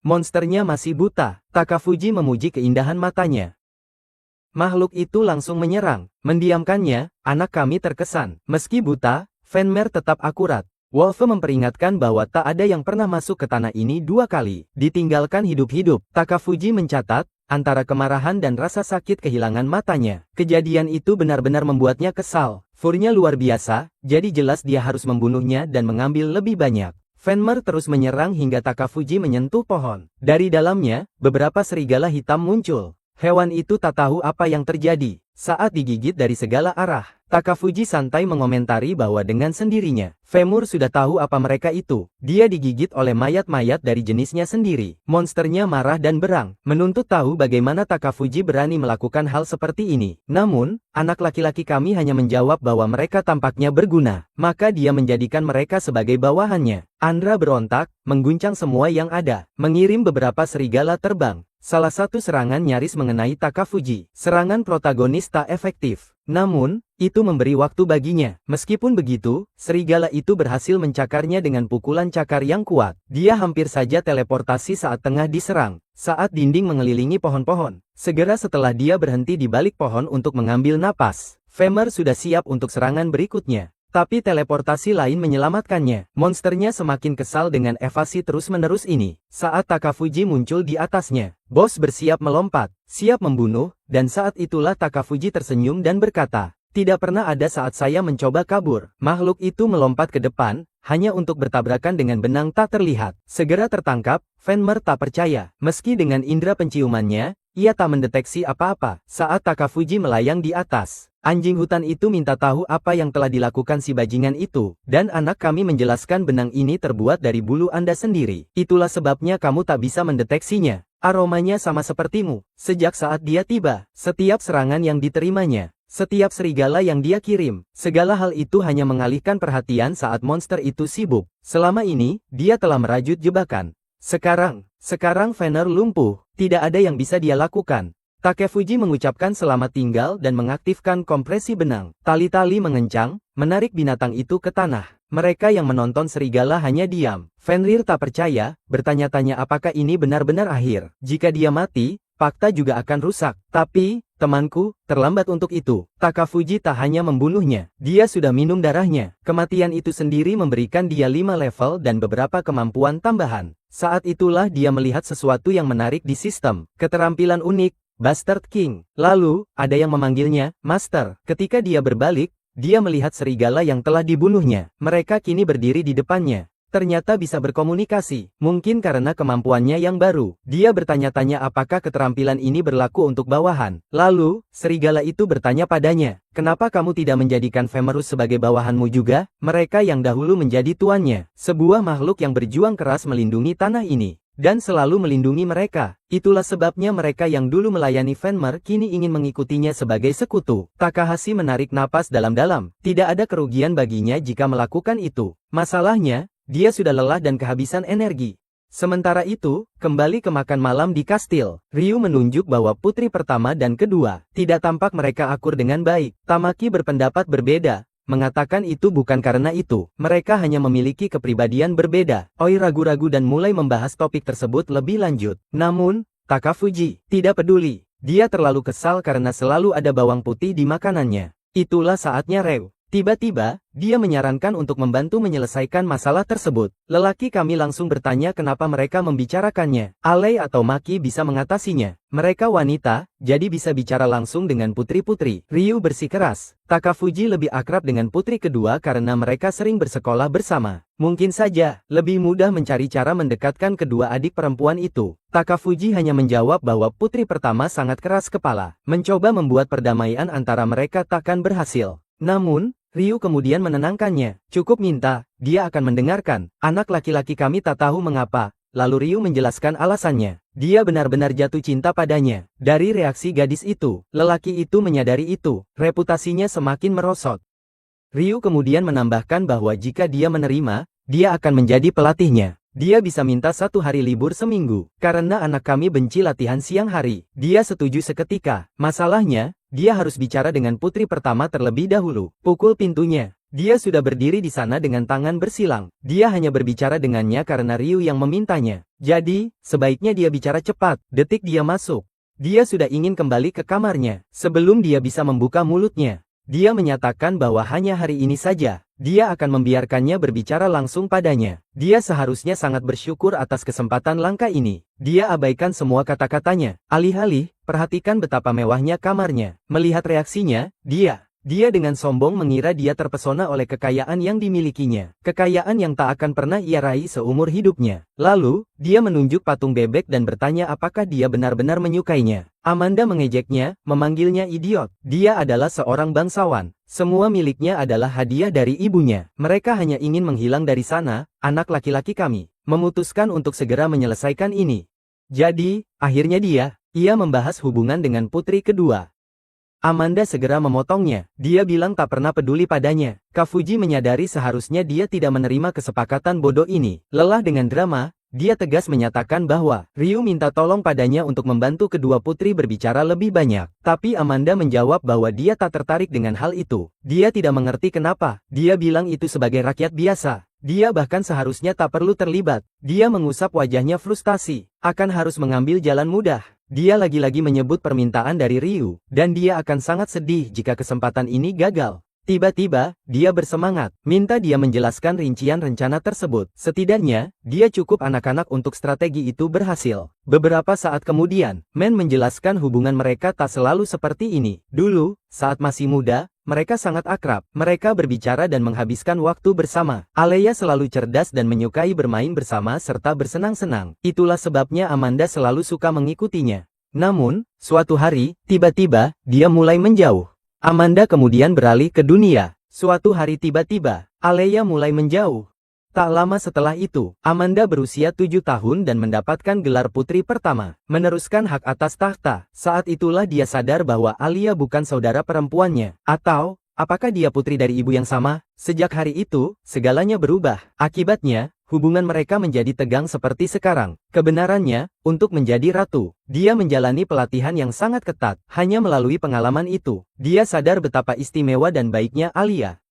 Monsternya masih buta. Takafuji memuji keindahan matanya. Makhluk itu langsung menyerang. Mendiamkannya, anak kami terkesan. Meski buta, Fenrir tetap akurat. Wolfe memperingatkan bahwa tak ada yang pernah masuk ke tanah ini 2 kali. Ditinggalkan hidup-hidup. Takafuji mencatat, antara kemarahan dan rasa sakit kehilangan matanya. Kejadian itu benar-benar membuatnya kesal. Furnya luar biasa, jadi jelas dia harus membunuhnya dan mengambil lebih banyak. Fenrir terus menyerang hingga Takafuji menyentuh pohon. Dari dalamnya, beberapa serigala hitam muncul. Hewan itu tak tahu apa yang terjadi. Saat digigit dari segala arah, Takafuji santai mengomentari bahwa dengan sendirinya, Femur sudah tahu apa mereka itu. Dia digigit oleh mayat-mayat dari jenisnya sendiri. Monsternya marah dan berang, menuntut tahu bagaimana Takafuji berani melakukan hal seperti ini. Namun, anak laki-laki kami hanya menjawab bahwa mereka tampaknya berguna, maka dia menjadikan mereka sebagai bawahannya. Andra berontak, mengguncang semua yang ada, mengirim beberapa serigala terbang. Salah satu serangan nyaris mengenai Takafuji. Serangan protagonis tak efektif. Namun, itu memberi waktu baginya. Meskipun begitu, serigala itu berhasil mencakarnya dengan pukulan cakar yang kuat. Dia hampir saja teleportasi saat tengah diserang. Saat dinding mengelilingi pohon-pohon. Segera setelah dia berhenti di balik pohon untuk mengambil napas, Femur sudah siap untuk serangan berikutnya. Tapi teleportasi lain menyelamatkannya. Monsternya semakin kesal dengan evasi terus-menerus ini. Saat Takafuji muncul di atasnya, bos bersiap melompat, siap membunuh, dan saat itulah Takafuji tersenyum dan berkata, "Tidak pernah ada saat saya mencoba kabur." Makhluk itu melompat ke depan, hanya untuk bertabrakan dengan benang tak terlihat. Segera tertangkap, Fenrir tak percaya. Meski dengan indera penciumannya, ia tak mendeteksi apa-apa. Saat Takafuji melayang di atas, anjing hutan itu minta tahu apa yang telah dilakukan si bajingan itu. Dan anak kami menjelaskan benang ini terbuat dari bulu Anda sendiri. Itulah sebabnya kamu tak bisa mendeteksinya. Aromanya sama sepertimu. Sejak saat dia tiba, setiap serangan yang diterimanya, setiap serigala yang dia kirim, segala hal itu hanya mengalihkan perhatian saat monster itu sibuk. Selama ini, dia telah merajut jebakan. Sekarang Fenrir lumpuh, tidak ada yang bisa dia lakukan. Takafuji mengucapkan selamat tinggal dan mengaktifkan kompresi benang. Tali-tali mengencang, menarik binatang itu ke tanah. Mereka yang menonton serigala hanya diam. Fenrir tak percaya, bertanya-tanya apakah ini benar-benar akhir. Jika dia mati, fakta juga akan rusak. Tapi, temanku, terlambat untuk itu. Takafuji tak hanya membunuhnya, dia sudah minum darahnya. Kematian itu sendiri memberikan dia 5 level dan beberapa kemampuan tambahan. Saat itulah dia melihat sesuatu yang menarik di sistem. Keterampilan unik, Bastard King. Lalu, ada yang memanggilnya, Master. Ketika dia berbalik, dia melihat serigala yang telah dibunuhnya. Mereka kini berdiri di depannya. Ternyata bisa berkomunikasi, mungkin karena kemampuannya yang baru. Dia bertanya-tanya apakah keterampilan ini berlaku untuk bawahan. Lalu, serigala itu bertanya padanya, "Kenapa kamu tidak menjadikan Femerus sebagai bawahanmu juga?" Mereka yang dahulu menjadi tuannya, sebuah makhluk yang berjuang keras melindungi tanah ini, dan selalu melindungi mereka. Itulah sebabnya mereka yang dulu melayani Fenrir kini ingin mengikutinya sebagai sekutu. Takahashi menarik napas dalam-dalam. Tidak ada kerugian baginya jika melakukan itu. Masalahnya, dia sudah lelah dan kehabisan energi. Sementara itu, kembali ke makan malam di kastil. Ryu menunjuk bahwa putri pertama dan kedua tidak tampak mereka akur dengan baik. Tamaki berpendapat berbeda. mengatakan itu bukan karena itu. Mereka hanya memiliki kepribadian berbeda. Oi ragu-ragu dan mulai membahas topik tersebut lebih lanjut. Namun, Takafuji tidak peduli. Dia terlalu kesal karena selalu ada bawang putih di makanannya. Itulah saatnya Reu. Tiba-tiba, dia menyarankan untuk membantu menyelesaikan masalah tersebut. Lelaki kami langsung bertanya kenapa mereka membicarakannya. Alay atau Maki bisa mengatasinya. Mereka wanita, jadi bisa bicara langsung dengan putri-putri. Ryu bersikeras. Takafuji lebih akrab dengan putri kedua karena mereka sering bersekolah bersama. Mungkin saja, lebih mudah mencari cara mendekatkan kedua adik perempuan itu. Takafuji hanya menjawab bahwa putri pertama sangat keras kepala. Mencoba membuat perdamaian antara mereka takkan berhasil. Namun, Ryu kemudian menenangkannya. Cukup minta, dia akan mendengarkan. Anak laki-laki kami tak tahu mengapa. Lalu Ryu menjelaskan alasannya. Dia benar-benar jatuh cinta padanya. Dari reaksi gadis itu, lelaki itu menyadari itu. Reputasinya semakin merosot. Ryu kemudian menambahkan bahwa jika dia menerima, dia akan menjadi pelatihnya. Dia bisa minta 1 hari libur seminggu. Karena anak kami benci latihan siang hari. Dia setuju seketika. Masalahnya, dia harus bicara dengan putri pertama terlebih dahulu. Pukul pintunya. Dia sudah berdiri di sana dengan tangan bersilang. Dia hanya berbicara dengannya karena Ryu yang memintanya. Jadi, sebaiknya dia bicara cepat. Detik dia masuk. Dia sudah ingin kembali ke kamarnya. Sebelum dia bisa membuka mulutnya. Dia menyatakan bahwa hanya hari ini saja. Dia akan membiarkannya berbicara langsung padanya. Dia seharusnya sangat bersyukur atas kesempatan langka ini. Dia abaikan semua kata-katanya. Alih-alih, perhatikan betapa mewahnya kamarnya. Melihat reaksinya, dia dengan sombong mengira dia terpesona oleh kekayaan yang dimilikinya. Kekayaan yang tak akan pernah ia raih seumur hidupnya. Lalu, dia menunjuk patung bebek dan bertanya apakah dia benar-benar menyukainya. Amanda mengejeknya, memanggilnya idiot. Dia adalah seorang bangsawan. Semua miliknya adalah hadiah dari ibunya. Mereka hanya ingin menghilang dari sana, anak laki-laki kami. Memutuskan untuk segera menyelesaikan ini. Jadi, akhirnya ia membahas hubungan dengan putri kedua. Amanda segera memotongnya. Dia bilang tak pernah peduli padanya. Kafuji menyadari seharusnya dia tidak menerima kesepakatan bodoh ini. Lelah dengan drama, dia tegas menyatakan bahwa Ryu minta tolong padanya untuk membantu kedua putri berbicara lebih banyak. Tapi Amanda menjawab bahwa dia tak tertarik dengan hal itu. Dia tidak mengerti kenapa. Dia bilang itu sebagai rakyat biasa. Dia bahkan seharusnya tak perlu terlibat. Dia mengusap wajahnya frustasi. Akan harus mengambil jalan mudah. Dia lagi-lagi menyebut permintaan dari Ryu, dan dia akan sangat sedih jika kesempatan ini gagal. Tiba-tiba, dia bersemangat, minta dia menjelaskan rincian rencana tersebut. Setidaknya, dia cukup anak-anak untuk strategi itu berhasil. Beberapa saat kemudian, Men menjelaskan hubungan mereka tak selalu seperti ini. Dulu, saat masih muda, mereka sangat akrab. Mereka berbicara dan menghabiskan waktu bersama. Alea selalu cerdas dan menyukai bermain bersama serta bersenang-senang. Itulah sebabnya Amanda selalu suka mengikutinya. Namun, suatu hari, tiba-tiba, dia mulai menjauh. Amanda kemudian beralih ke dunia. Suatu hari tiba-tiba, Alea mulai menjauh. Tak lama setelah itu, Amanda berusia 7 tahun dan mendapatkan gelar putri pertama, meneruskan hak atas tahta. Saat itulah dia sadar bahwa Alia bukan saudara perempuannya. Atau, apakah dia putri dari ibu yang sama? Sejak hari itu, segalanya berubah. Akibatnya, hubungan mereka menjadi tegang seperti sekarang. Kebenarannya, untuk menjadi ratu, dia menjalani pelatihan yang sangat ketat. Hanya melalui pengalaman itu, dia sadar betapa istimewa dan baiknya Alia.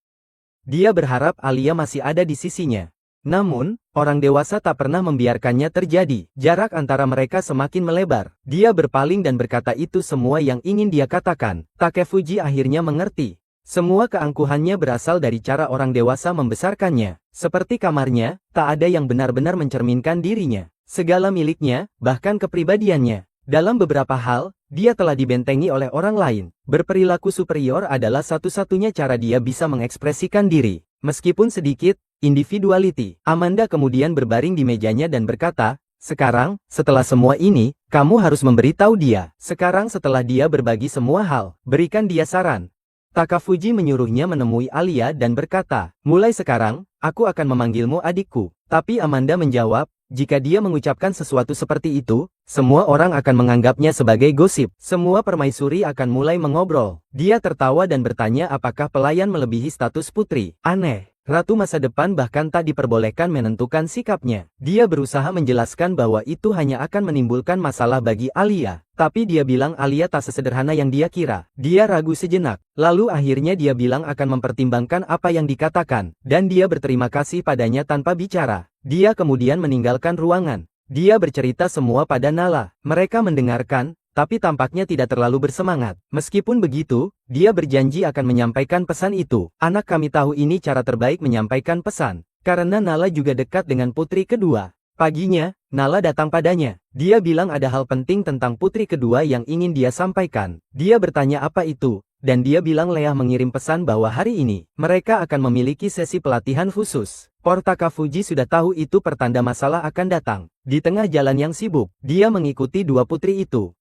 Dia berharap Alia masih ada di sisinya. Namun, orang dewasa tak pernah membiarkannya terjadi. Jarak antara mereka semakin melebar. Dia berpaling dan berkata itu semua yang ingin dia katakan. Takefuji akhirnya mengerti. Semua keangkuhannya berasal dari cara orang dewasa membesarkannya. Seperti kamarnya, tak ada yang benar-benar mencerminkan dirinya. Segala miliknya, bahkan kepribadiannya. Dalam beberapa hal, dia telah dibentengi oleh orang lain. Berperilaku superior adalah satu-satunya cara dia bisa mengekspresikan diri. Meskipun sedikit, individuality. Amanda kemudian berbaring di mejanya dan berkata, sekarang, setelah semua ini, kamu harus memberitahu dia. Sekarang setelah dia berbagi semua hal, berikan dia saran. Takafuji menyuruhnya menemui Alia dan berkata, mulai sekarang, aku akan memanggilmu adikku. Tapi Amanda menjawab, jika dia mengucapkan sesuatu seperti itu, semua orang akan menganggapnya sebagai gosip. Semua permaisuri akan mulai mengobrol. Dia tertawa dan bertanya apakah pelayan melebihi status putri. Aneh. Ratu masa depan bahkan tak diperbolehkan menentukan sikapnya. Dia berusaha menjelaskan bahwa itu hanya akan menimbulkan masalah bagi Alia. Tapi dia bilang Alia tak sesederhana yang dia kira. Dia ragu sejenak. Lalu akhirnya dia bilang akan mempertimbangkan apa yang dikatakan. Dan dia berterima kasih padanya tanpa bicara. Dia kemudian meninggalkan ruangan. Dia bercerita semua pada Nala. Mereka mendengarkan, tapi tampaknya tidak terlalu bersemangat. Meskipun begitu, dia berjanji akan menyampaikan pesan itu. Anak kami tahu ini cara terbaik menyampaikan pesan. Karena Nala juga dekat dengan putri kedua. Paginya, Nala datang padanya. Dia bilang ada hal penting tentang putri kedua yang ingin dia sampaikan. Dia bertanya apa itu, dan dia bilang Leah mengirim pesan bahwa hari ini, mereka akan memiliki sesi pelatihan khusus. Portaka Fuji sudah tahu itu pertanda masalah akan datang. Di tengah jalan yang sibuk, dia mengikuti dua putri itu.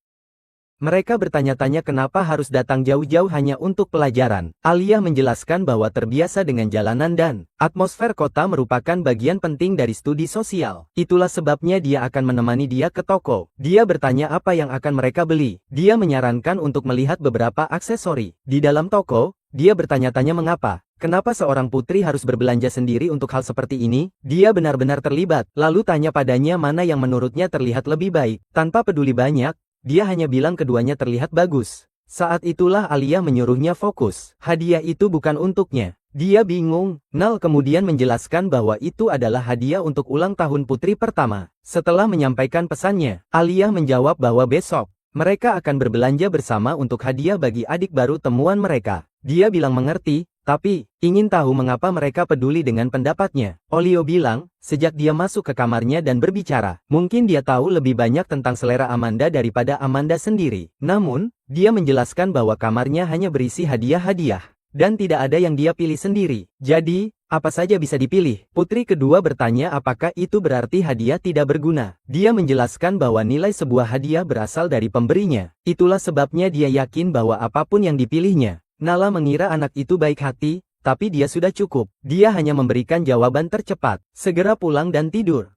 Mereka bertanya-tanya kenapa harus datang jauh-jauh hanya untuk pelajaran. Alia menjelaskan bahwa terbiasa dengan jalanan dan atmosfer kota merupakan bagian penting dari studi sosial. Itulah sebabnya dia akan menemani dia ke toko. Dia bertanya apa yang akan mereka beli. Dia menyarankan untuk melihat beberapa aksesori. Di dalam toko, dia bertanya-tanya mengapa. Kenapa seorang putri harus berbelanja sendiri untuk hal seperti ini? Dia benar-benar terlibat. Lalu tanya padanya mana yang menurutnya terlihat lebih baik. Tanpa peduli banyak, dia hanya bilang keduanya terlihat bagus. Saat itulah Alia menyuruhnya fokus. Hadiah itu bukan untuknya. Dia bingung. Nal kemudian menjelaskan bahwa itu adalah hadiah untuk ulang tahun putri pertama. Setelah menyampaikan pesannya, Alia menjawab bahwa besok, mereka akan berbelanja bersama untuk hadiah bagi adik baru temuan mereka. Dia bilang mengerti, tapi ingin tahu mengapa mereka peduli dengan pendapatnya. Olio bilang, sejak dia masuk ke kamarnya dan berbicara, mungkin dia tahu lebih banyak tentang selera Amanda daripada Amanda sendiri. Namun, dia menjelaskan bahwa kamarnya hanya berisi hadiah-hadiah, dan tidak ada yang dia pilih sendiri. Jadi, apa saja bisa dipilih? Putri kedua bertanya apakah itu berarti hadiah tidak berguna. Dia menjelaskan bahwa nilai sebuah hadiah berasal dari pemberinya. Itulah sebabnya dia yakin bahwa apapun yang dipilihnya. Nala mengira anak itu baik hati, tapi dia sudah cukup. Dia hanya memberikan jawaban tercepat, segera pulang dan tidur.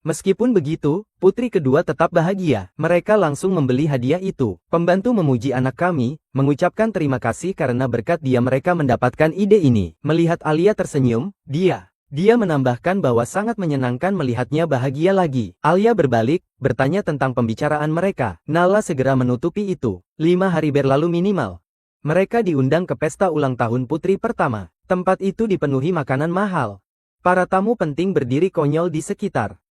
Meskipun begitu, putri kedua tetap bahagia. Mereka langsung membeli hadiah itu. Pembantu memuji anak kami, mengucapkan terima kasih karena berkat dia mereka mendapatkan ide ini. Melihat Alia tersenyum, dia menambahkan bahwa sangat menyenangkan melihatnya bahagia lagi. Alia berbalik, bertanya tentang pembicaraan mereka. Nala segera menutupi itu. 5 hari berlalu minimal. Mereka diundang ke pesta ulang tahun putri pertama. Tempat itu dipenuhi makanan mahal. Para tamu penting berdiri konyol di sekitar.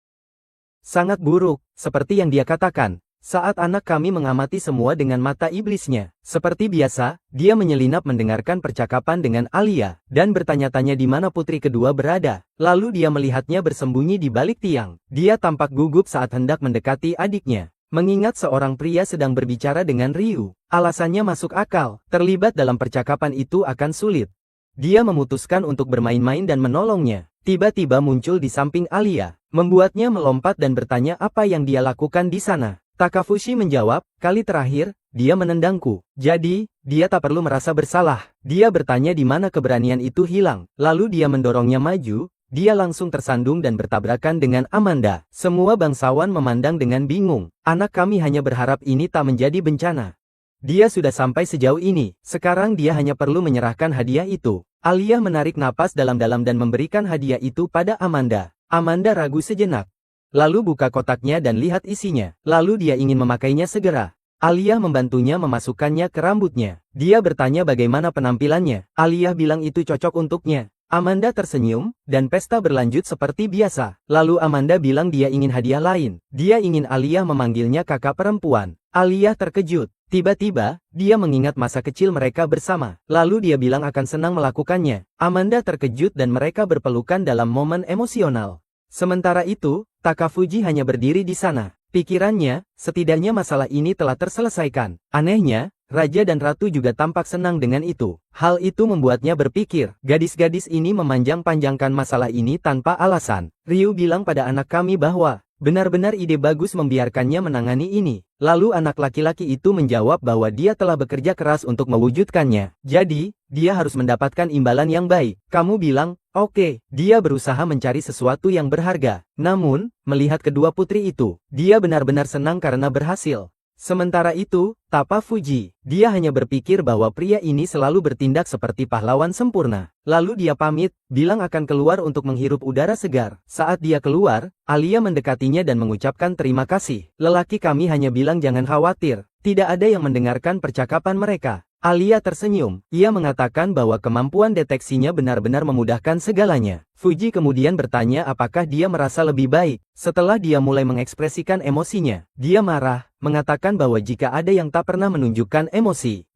Sangat buruk, seperti yang dia katakan. Saat anak kami mengamati semua dengan mata iblisnya. Seperti biasa, dia menyelinap mendengarkan percakapan dengan Alia, dan bertanya-tanya di mana putri kedua berada. Lalu dia melihatnya bersembunyi di balik tiang. Dia tampak gugup saat hendak mendekati adiknya. Mengingat seorang pria sedang berbicara dengan Ryu, alasannya masuk akal. Terlibat dalam percakapan itu akan sulit. Dia memutuskan untuk bermain-main dan menolongnya. Tiba-tiba muncul di samping Alia, membuatnya melompat dan bertanya apa yang dia lakukan di sana. Takafushi menjawab, kali terakhir, dia menendangku. Jadi, dia tak perlu merasa bersalah. Dia bertanya di mana keberanian itu hilang. Lalu dia mendorongnya maju. Dia langsung tersandung dan bertabrakan dengan Amanda. Semua bangsawan memandang dengan bingung. Anak kami hanya berharap ini tak menjadi bencana. Dia sudah sampai sejauh ini. Sekarang dia hanya perlu menyerahkan hadiah itu. Alia menarik napas dalam-dalam dan memberikan hadiah itu pada Amanda. Amanda ragu sejenak. Lalu buka kotaknya dan lihat isinya. Lalu dia ingin memakainya segera. Alia membantunya memasukkannya ke rambutnya. Dia bertanya bagaimana penampilannya. Alia bilang itu cocok untuknya. Amanda tersenyum, dan pesta berlanjut seperti biasa. Lalu Amanda bilang dia ingin hadiah lain. Dia ingin Alia memanggilnya kakak perempuan. Alia terkejut. Tiba-tiba, dia mengingat masa kecil mereka bersama. Lalu dia bilang akan senang melakukannya. Amanda terkejut dan mereka berpelukan dalam momen emosional. Sementara itu, Takafuji hanya berdiri di sana. Pikirannya, setidaknya masalah ini telah terselesaikan. Anehnya, Raja dan Ratu juga tampak senang dengan itu. Hal itu membuatnya berpikir, gadis-gadis ini memanjang-panjangkan masalah ini tanpa alasan. Ryu bilang pada anak kami bahwa, benar-benar ide bagus membiarkannya menangani ini. Lalu anak laki-laki itu menjawab bahwa dia telah bekerja keras untuk mewujudkannya. Jadi, dia harus mendapatkan imbalan yang baik. Kamu bilang, oke, dia berusaha mencari sesuatu yang berharga. Namun, melihat kedua putri itu, dia benar-benar senang karena berhasil. Sementara itu, Tapa Fuji, dia hanya berpikir bahwa pria ini selalu bertindak seperti pahlawan sempurna. Lalu dia pamit, bilang akan keluar untuk menghirup udara segar. Saat dia keluar, Alia mendekatinya dan mengucapkan terima kasih. Lelaki kami hanya bilang jangan khawatir, tidak ada yang mendengarkan percakapan mereka. Alia tersenyum, ia mengatakan bahwa kemampuan deteksinya benar-benar memudahkan segalanya. Fuji kemudian bertanya apakah dia merasa lebih baik. Setelah dia mulai mengekspresikan emosinya, dia marah, mengatakan bahwa jika ada yang tak pernah menunjukkan emosi,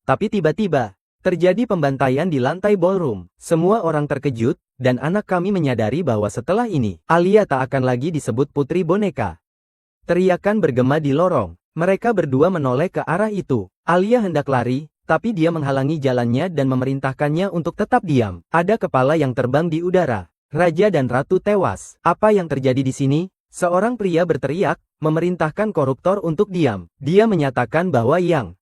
tapi tiba-tiba, terjadi pembantaian di lantai ballroom. Semua orang terkejut, dan anak kami menyadari bahwa setelah ini, Alia tak akan lagi disebut putri boneka. Teriakan bergema di lorong. Mereka berdua menoleh ke arah itu. Alia hendak lari, tapi dia menghalangi jalannya dan memerintahkannya untuk tetap diam. Ada kepala yang terbang di udara. Raja dan ratu tewas. Apa yang terjadi di sini? Seorang pria berteriak, memerintahkan koruptor untuk diam. Dia menyatakan bahwa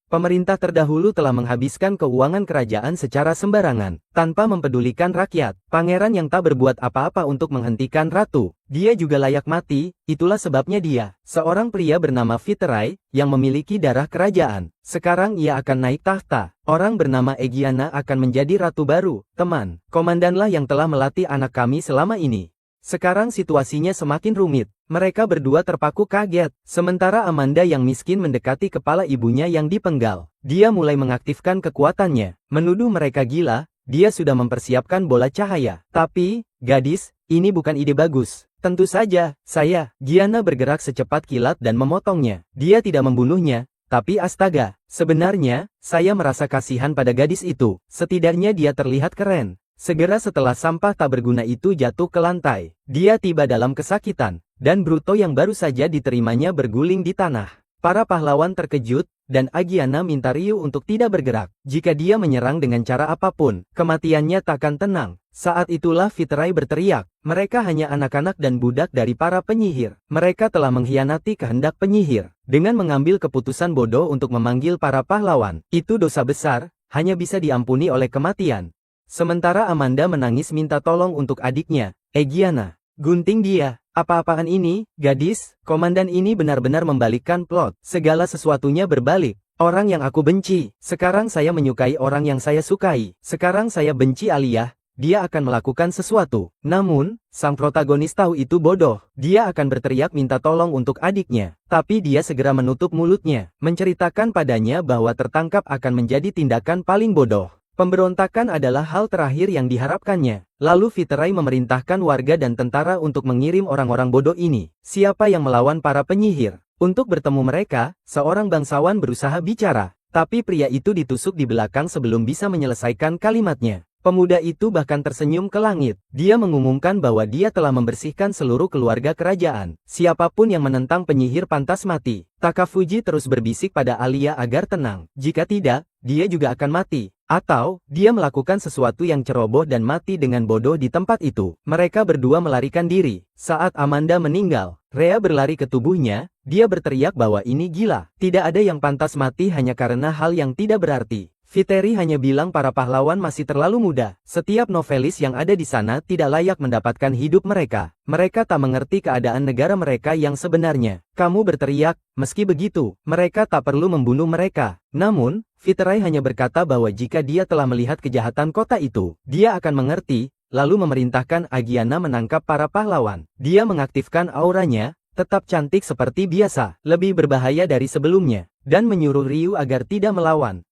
pemerintah terdahulu telah menghabiskan keuangan kerajaan secara sembarangan, tanpa mempedulikan rakyat. Pangeran yang tak berbuat apa-apa untuk menghentikan ratu. Dia juga layak mati, itulah sebabnya dia, seorang pria bernama Viterai, yang memiliki darah kerajaan. Sekarang ia akan naik tahta. Orang bernama Egiana akan menjadi ratu baru. Teman, komandanlah yang telah melatih anak kami selama ini. Sekarang situasinya semakin rumit. Mereka berdua terpaku kaget. Sementara Amanda yang miskin mendekati kepala ibunya yang dipenggal. Dia mulai mengaktifkan kekuatannya. Menuduh mereka gila, dia sudah mempersiapkan bola cahaya. Tapi, gadis, ini bukan ide bagus. Tentu saja, Giana bergerak secepat kilat dan memotongnya. Dia tidak membunuhnya, tapi astaga, sebenarnya, saya merasa kasihan pada gadis itu. Setidaknya dia terlihat keren. Segera setelah sampah tak berguna itu jatuh ke lantai, dia tiba dalam kesakitan, dan Bruto yang baru saja diterimanya berguling di tanah. Para pahlawan terkejut, dan Agiana minta Ryu untuk tidak bergerak. Jika dia menyerang dengan cara apapun, kematiannya takkan tenang. Saat itulah Viterai berteriak, mereka hanya anak-anak dan budak dari para penyihir. Mereka telah mengkhianati kehendak penyihir. Dengan mengambil keputusan bodoh untuk memanggil para pahlawan, itu dosa besar, hanya bisa diampuni oleh kematian. Sementara Amanda menangis minta tolong untuk adiknya, Egiana. Gunting dia, apa-apaan ini, gadis? Komandan ini benar-benar membalikkan plot. Segala sesuatunya berbalik. Orang yang aku benci, sekarang saya menyukai orang yang saya sukai. Sekarang saya benci Alia, dia akan melakukan sesuatu. Namun, sang protagonis tahu itu bodoh. Dia akan berteriak minta tolong untuk adiknya. Tapi dia segera menutup mulutnya, menceritakan padanya bahwa tertangkap akan menjadi tindakan paling bodoh. Pemberontakan adalah hal terakhir yang diharapkannya. Lalu Viterai memerintahkan warga dan tentara untuk mengirim orang-orang bodoh ini. Siapa yang melawan para penyihir? Untuk bertemu mereka, seorang bangsawan berusaha bicara. Tapi pria itu ditusuk di belakang sebelum bisa menyelesaikan kalimatnya. Pemuda itu bahkan tersenyum ke langit. Dia mengumumkan bahwa dia telah membersihkan seluruh keluarga kerajaan. Siapapun yang menentang penyihir pantas mati. Takafuji terus berbisik pada Alia agar tenang. Jika tidak, dia juga akan mati. Atau, dia melakukan sesuatu yang ceroboh dan mati dengan bodoh di tempat itu. Mereka berdua melarikan diri. Saat Amanda meninggal, Rhea berlari ke tubuhnya. Dia berteriak bahwa ini gila. Tidak ada yang pantas mati hanya karena hal yang tidak berarti. Viteri hanya bilang para pahlawan masih terlalu muda. Setiap novelis yang ada di sana tidak layak mendapatkan hidup mereka. Mereka tak mengerti keadaan negara mereka yang sebenarnya. Kamu berteriak, meski begitu, mereka tak perlu membunuh mereka. Namun, Viterai hanya berkata bahwa jika dia telah melihat kejahatan kota itu, dia akan mengerti, lalu memerintahkan Agiana menangkap para pahlawan. Dia mengaktifkan auranya, tetap cantik seperti biasa, lebih berbahaya dari sebelumnya, dan menyuruh Ryu agar tidak melawan.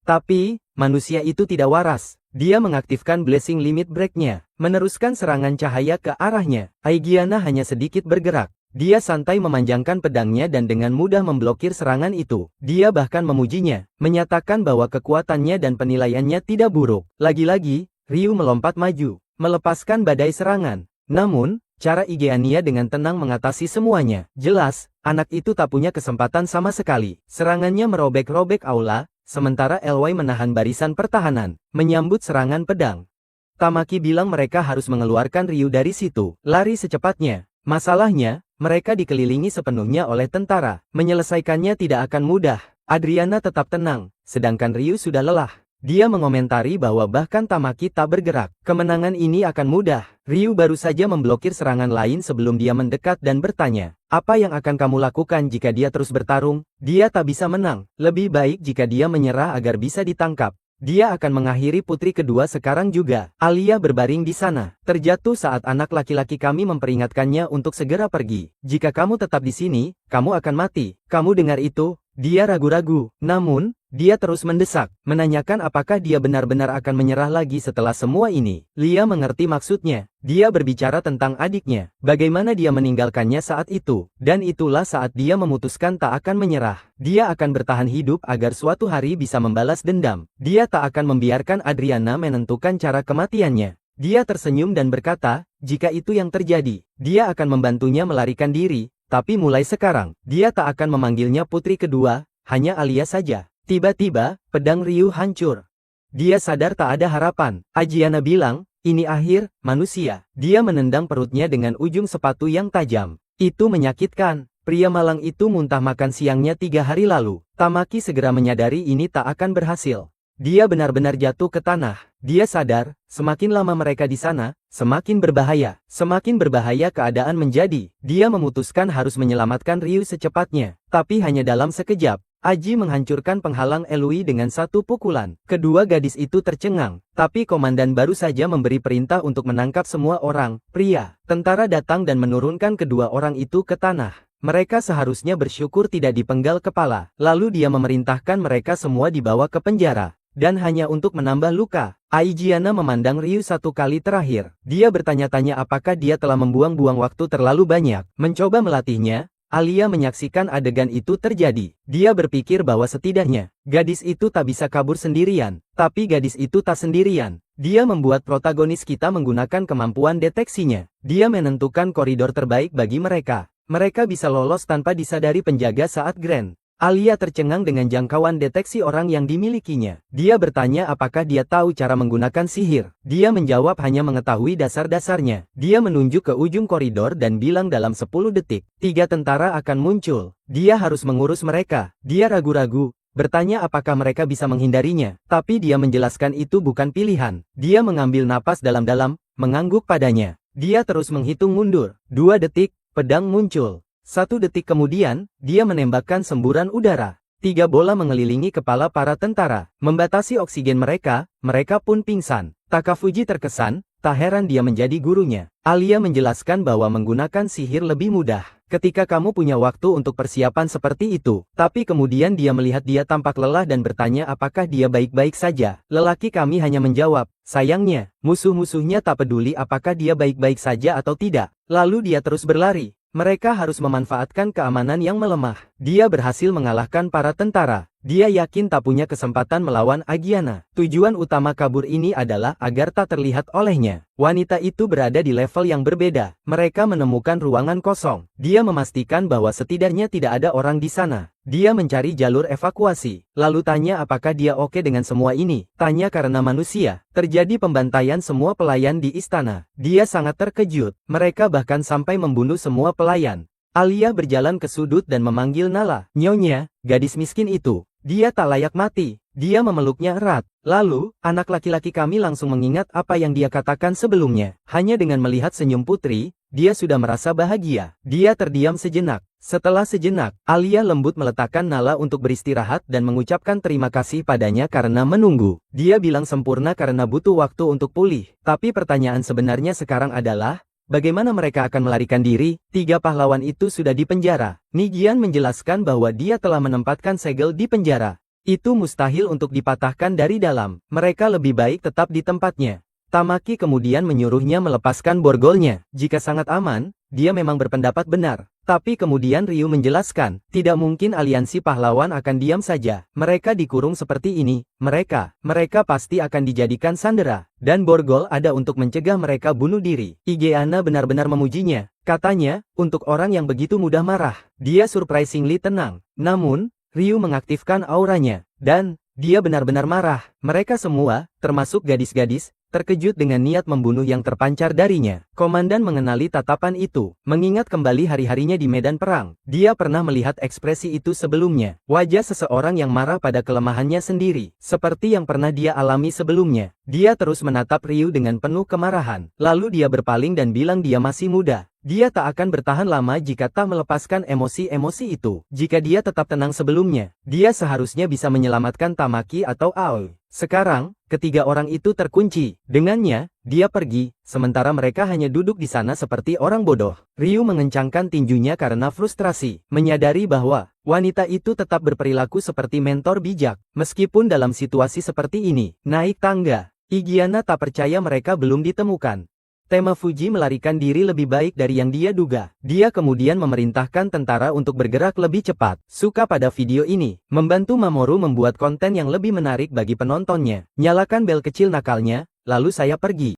Tapi, manusia itu tidak waras. Dia mengaktifkan Blessing Limit Break-nya, meneruskan serangan cahaya ke arahnya. Agiana hanya sedikit bergerak. Dia santai memanjangkan pedangnya dan dengan mudah memblokir serangan itu. Dia bahkan memujinya, menyatakan bahwa kekuatannya dan penilaiannya tidak buruk. Lagi-lagi, Ryu melompat maju, melepaskan badai serangan. Namun, cara Agiana dengan tenang mengatasi semuanya. Jelas, anak itu tak punya kesempatan sama sekali. Serangannya merobek-robek aula. Sementara Elway menahan barisan pertahanan, menyambut serangan pedang. Tamaki bilang mereka harus mengeluarkan Ryu dari situ, lari secepatnya. Masalahnya, mereka dikelilingi sepenuhnya oleh tentara. Menyelesaikannya tidak akan mudah. Adriana tetap tenang, sedangkan Ryu sudah lelah. Dia mengomentari bahwa bahkan Tamaki tak bergerak. Kemenangan ini akan mudah. Ryu baru saja memblokir serangan lain sebelum dia mendekat dan bertanya, apa yang akan kamu lakukan jika dia terus bertarung? Dia tak bisa menang. Lebih baik jika dia menyerah agar bisa ditangkap. Dia akan mengakhiri putri kedua sekarang juga. Alia berbaring di sana, terjatuh saat anak laki-laki kami memperingatkannya untuk segera pergi. Jika kamu tetap di sini, kamu akan mati. Kamu dengar itu? Dia ragu-ragu. Namun, dia terus mendesak, menanyakan apakah dia benar-benar akan menyerah lagi setelah semua ini. Lia mengerti maksudnya. Dia berbicara tentang adiknya, bagaimana dia meninggalkannya saat itu, dan itulah saat dia memutuskan tak akan menyerah. Dia akan bertahan hidup agar suatu hari bisa membalas dendam. Dia tak akan membiarkan Adriana menentukan cara kematiannya. Dia tersenyum dan berkata, jika itu yang terjadi, dia akan membantunya melarikan diri, tapi mulai sekarang, dia tak akan memanggilnya putri kedua, hanya Alia saja. Tiba-tiba, pedang Ryu hancur. Dia sadar tak ada harapan. Ajiana bilang, ini akhir, manusia. Dia menendang perutnya dengan ujung sepatu yang tajam. Itu menyakitkan. Pria malang itu muntah makan siangnya 3 hari lalu. Tamaki segera menyadari ini tak akan berhasil. Dia benar-benar jatuh ke tanah. Dia sadar, semakin lama mereka di sana, semakin berbahaya. Semakin berbahaya keadaan menjadi. Dia memutuskan harus menyelamatkan Ryu secepatnya. Tapi hanya dalam sekejap. Aji menghancurkan penghalang Elui dengan satu pukulan. Kedua gadis itu tercengang, tapi komandan baru saja memberi perintah untuk menangkap semua orang, pria. Tentara datang dan menurunkan kedua orang itu ke tanah. Mereka seharusnya bersyukur tidak dipenggal kepala. Lalu dia memerintahkan mereka semua dibawa ke penjara. Dan hanya untuk menambah luka, Ajiana memandang Ryu satu kali terakhir. Dia bertanya-tanya apakah dia telah membuang-buang waktu terlalu banyak, mencoba melatihnya. Alia menyaksikan adegan itu terjadi. Dia berpikir bahwa setidaknya, gadis itu tak bisa kabur sendirian. Tapi gadis itu tak sendirian. Dia membuat protagonis kita menggunakan kemampuan deteksinya. Dia menentukan koridor terbaik bagi mereka. Mereka bisa lolos tanpa disadari penjaga saat Grand. Alia tercengang dengan jangkauan deteksi orang yang dimilikinya. Dia bertanya apakah dia tahu cara menggunakan sihir. Dia menjawab hanya mengetahui dasar-dasarnya. Dia menunjuk ke ujung koridor dan bilang dalam 10 detik, 3 tentara akan muncul. Dia harus mengurus mereka. Dia ragu-ragu, bertanya apakah mereka bisa menghindarinya. Tapi dia menjelaskan itu bukan pilihan. Dia mengambil napas dalam-dalam, mengangguk padanya. Dia terus menghitung mundur. 2 detik, pedang muncul. 1 detik kemudian, dia menembakkan semburan udara. 3 bola mengelilingi kepala para tentara, membatasi oksigen mereka, mereka pun pingsan. Takafuji terkesan, tak heran dia menjadi gurunya. Alia menjelaskan bahwa menggunakan sihir lebih mudah. Ketika kamu punya waktu untuk persiapan seperti itu. Tapi kemudian dia melihat dia tampak lelah dan bertanya apakah dia baik-baik saja. Lelaki kami hanya menjawab, sayangnya, musuh-musuhnya tak peduli apakah dia baik-baik saja atau tidak. Lalu dia terus berlari. Mereka harus memanfaatkan keamanan yang melemah. Dia berhasil mengalahkan para tentara. Dia yakin tak punya kesempatan melawan Agiana. Tujuan utama kabur ini adalah agar tak terlihat olehnya. Wanita itu berada di level yang berbeda. Mereka menemukan ruangan kosong. Dia memastikan bahwa setidaknya tidak ada orang di sana. Dia mencari jalur evakuasi. Lalu tanya apakah dia oke dengan semua ini. Tanya karena manusia. Terjadi pembantaian semua pelayan di istana. Dia sangat terkejut. Mereka bahkan sampai membunuh semua pelayan. Alia berjalan ke sudut dan memanggil Nala. Nyonya, gadis miskin itu. Dia tak layak mati. Dia memeluknya erat. Lalu, anak laki-laki kami langsung mengingat apa yang dia katakan sebelumnya. Hanya dengan melihat senyum putri, dia sudah merasa bahagia. Dia terdiam sejenak. Setelah sejenak, Alia lembut meletakkan Nala untuk beristirahat dan mengucapkan terima kasih padanya karena menunggu. Dia bilang sempurna karena butuh waktu untuk pulih. Tapi pertanyaan sebenarnya sekarang adalah, bagaimana mereka akan melarikan diri? 3 pahlawan itu sudah dipenjara. Nijian menjelaskan bahwa dia telah menempatkan segel di penjara. Itu mustahil untuk dipatahkan dari dalam. Mereka lebih baik tetap di tempatnya. Tamaki kemudian menyuruhnya melepaskan borgolnya. Jika sangat aman, dia memang berpendapat benar. Tapi kemudian Ryu menjelaskan, tidak mungkin aliansi pahlawan akan diam saja. Mereka dikurung seperti ini. Mereka pasti akan dijadikan sandera. Dan borgol ada untuk mencegah mereka bunuh diri. Ajiana benar-benar memujinya. Katanya, untuk orang yang begitu mudah marah, dia surprisingly tenang. Namun, Ryu mengaktifkan auranya. Dan, dia benar-benar marah. Mereka semua, termasuk gadis-gadis, terkejut dengan niat membunuh yang terpancar darinya. Komandan mengenali tatapan itu, mengingat kembali hari-harinya di medan perang. Dia pernah melihat ekspresi itu sebelumnya. Wajah seseorang yang marah pada kelemahannya sendiri, seperti yang pernah dia alami sebelumnya. Dia terus menatap Ryu dengan penuh kemarahan. Lalu dia berpaling dan bilang dia masih muda. Dia tak akan bertahan lama jika tak melepaskan emosi-emosi itu. Jika dia tetap tenang sebelumnya, dia seharusnya bisa menyelamatkan Tamaki atau Aoi. Sekarang, ketiga orang itu terkunci. Dengannya, dia pergi, sementara mereka hanya duduk di sana seperti orang bodoh. Ryu mengencangkan tinjunya karena frustrasi, menyadari bahwa wanita itu tetap berperilaku seperti mentor bijak. Meskipun dalam situasi seperti ini, naik tangga, Igiana tak percaya mereka belum ditemukan. Tema Fuji melarikan diri lebih baik dari yang dia duga. Dia kemudian memerintahkan tentara untuk bergerak lebih cepat. Suka pada video ini, membantu Mamoru membuat konten yang lebih menarik bagi penontonnya. Nyalakan bel kecil nakalnya, lalu saya pergi.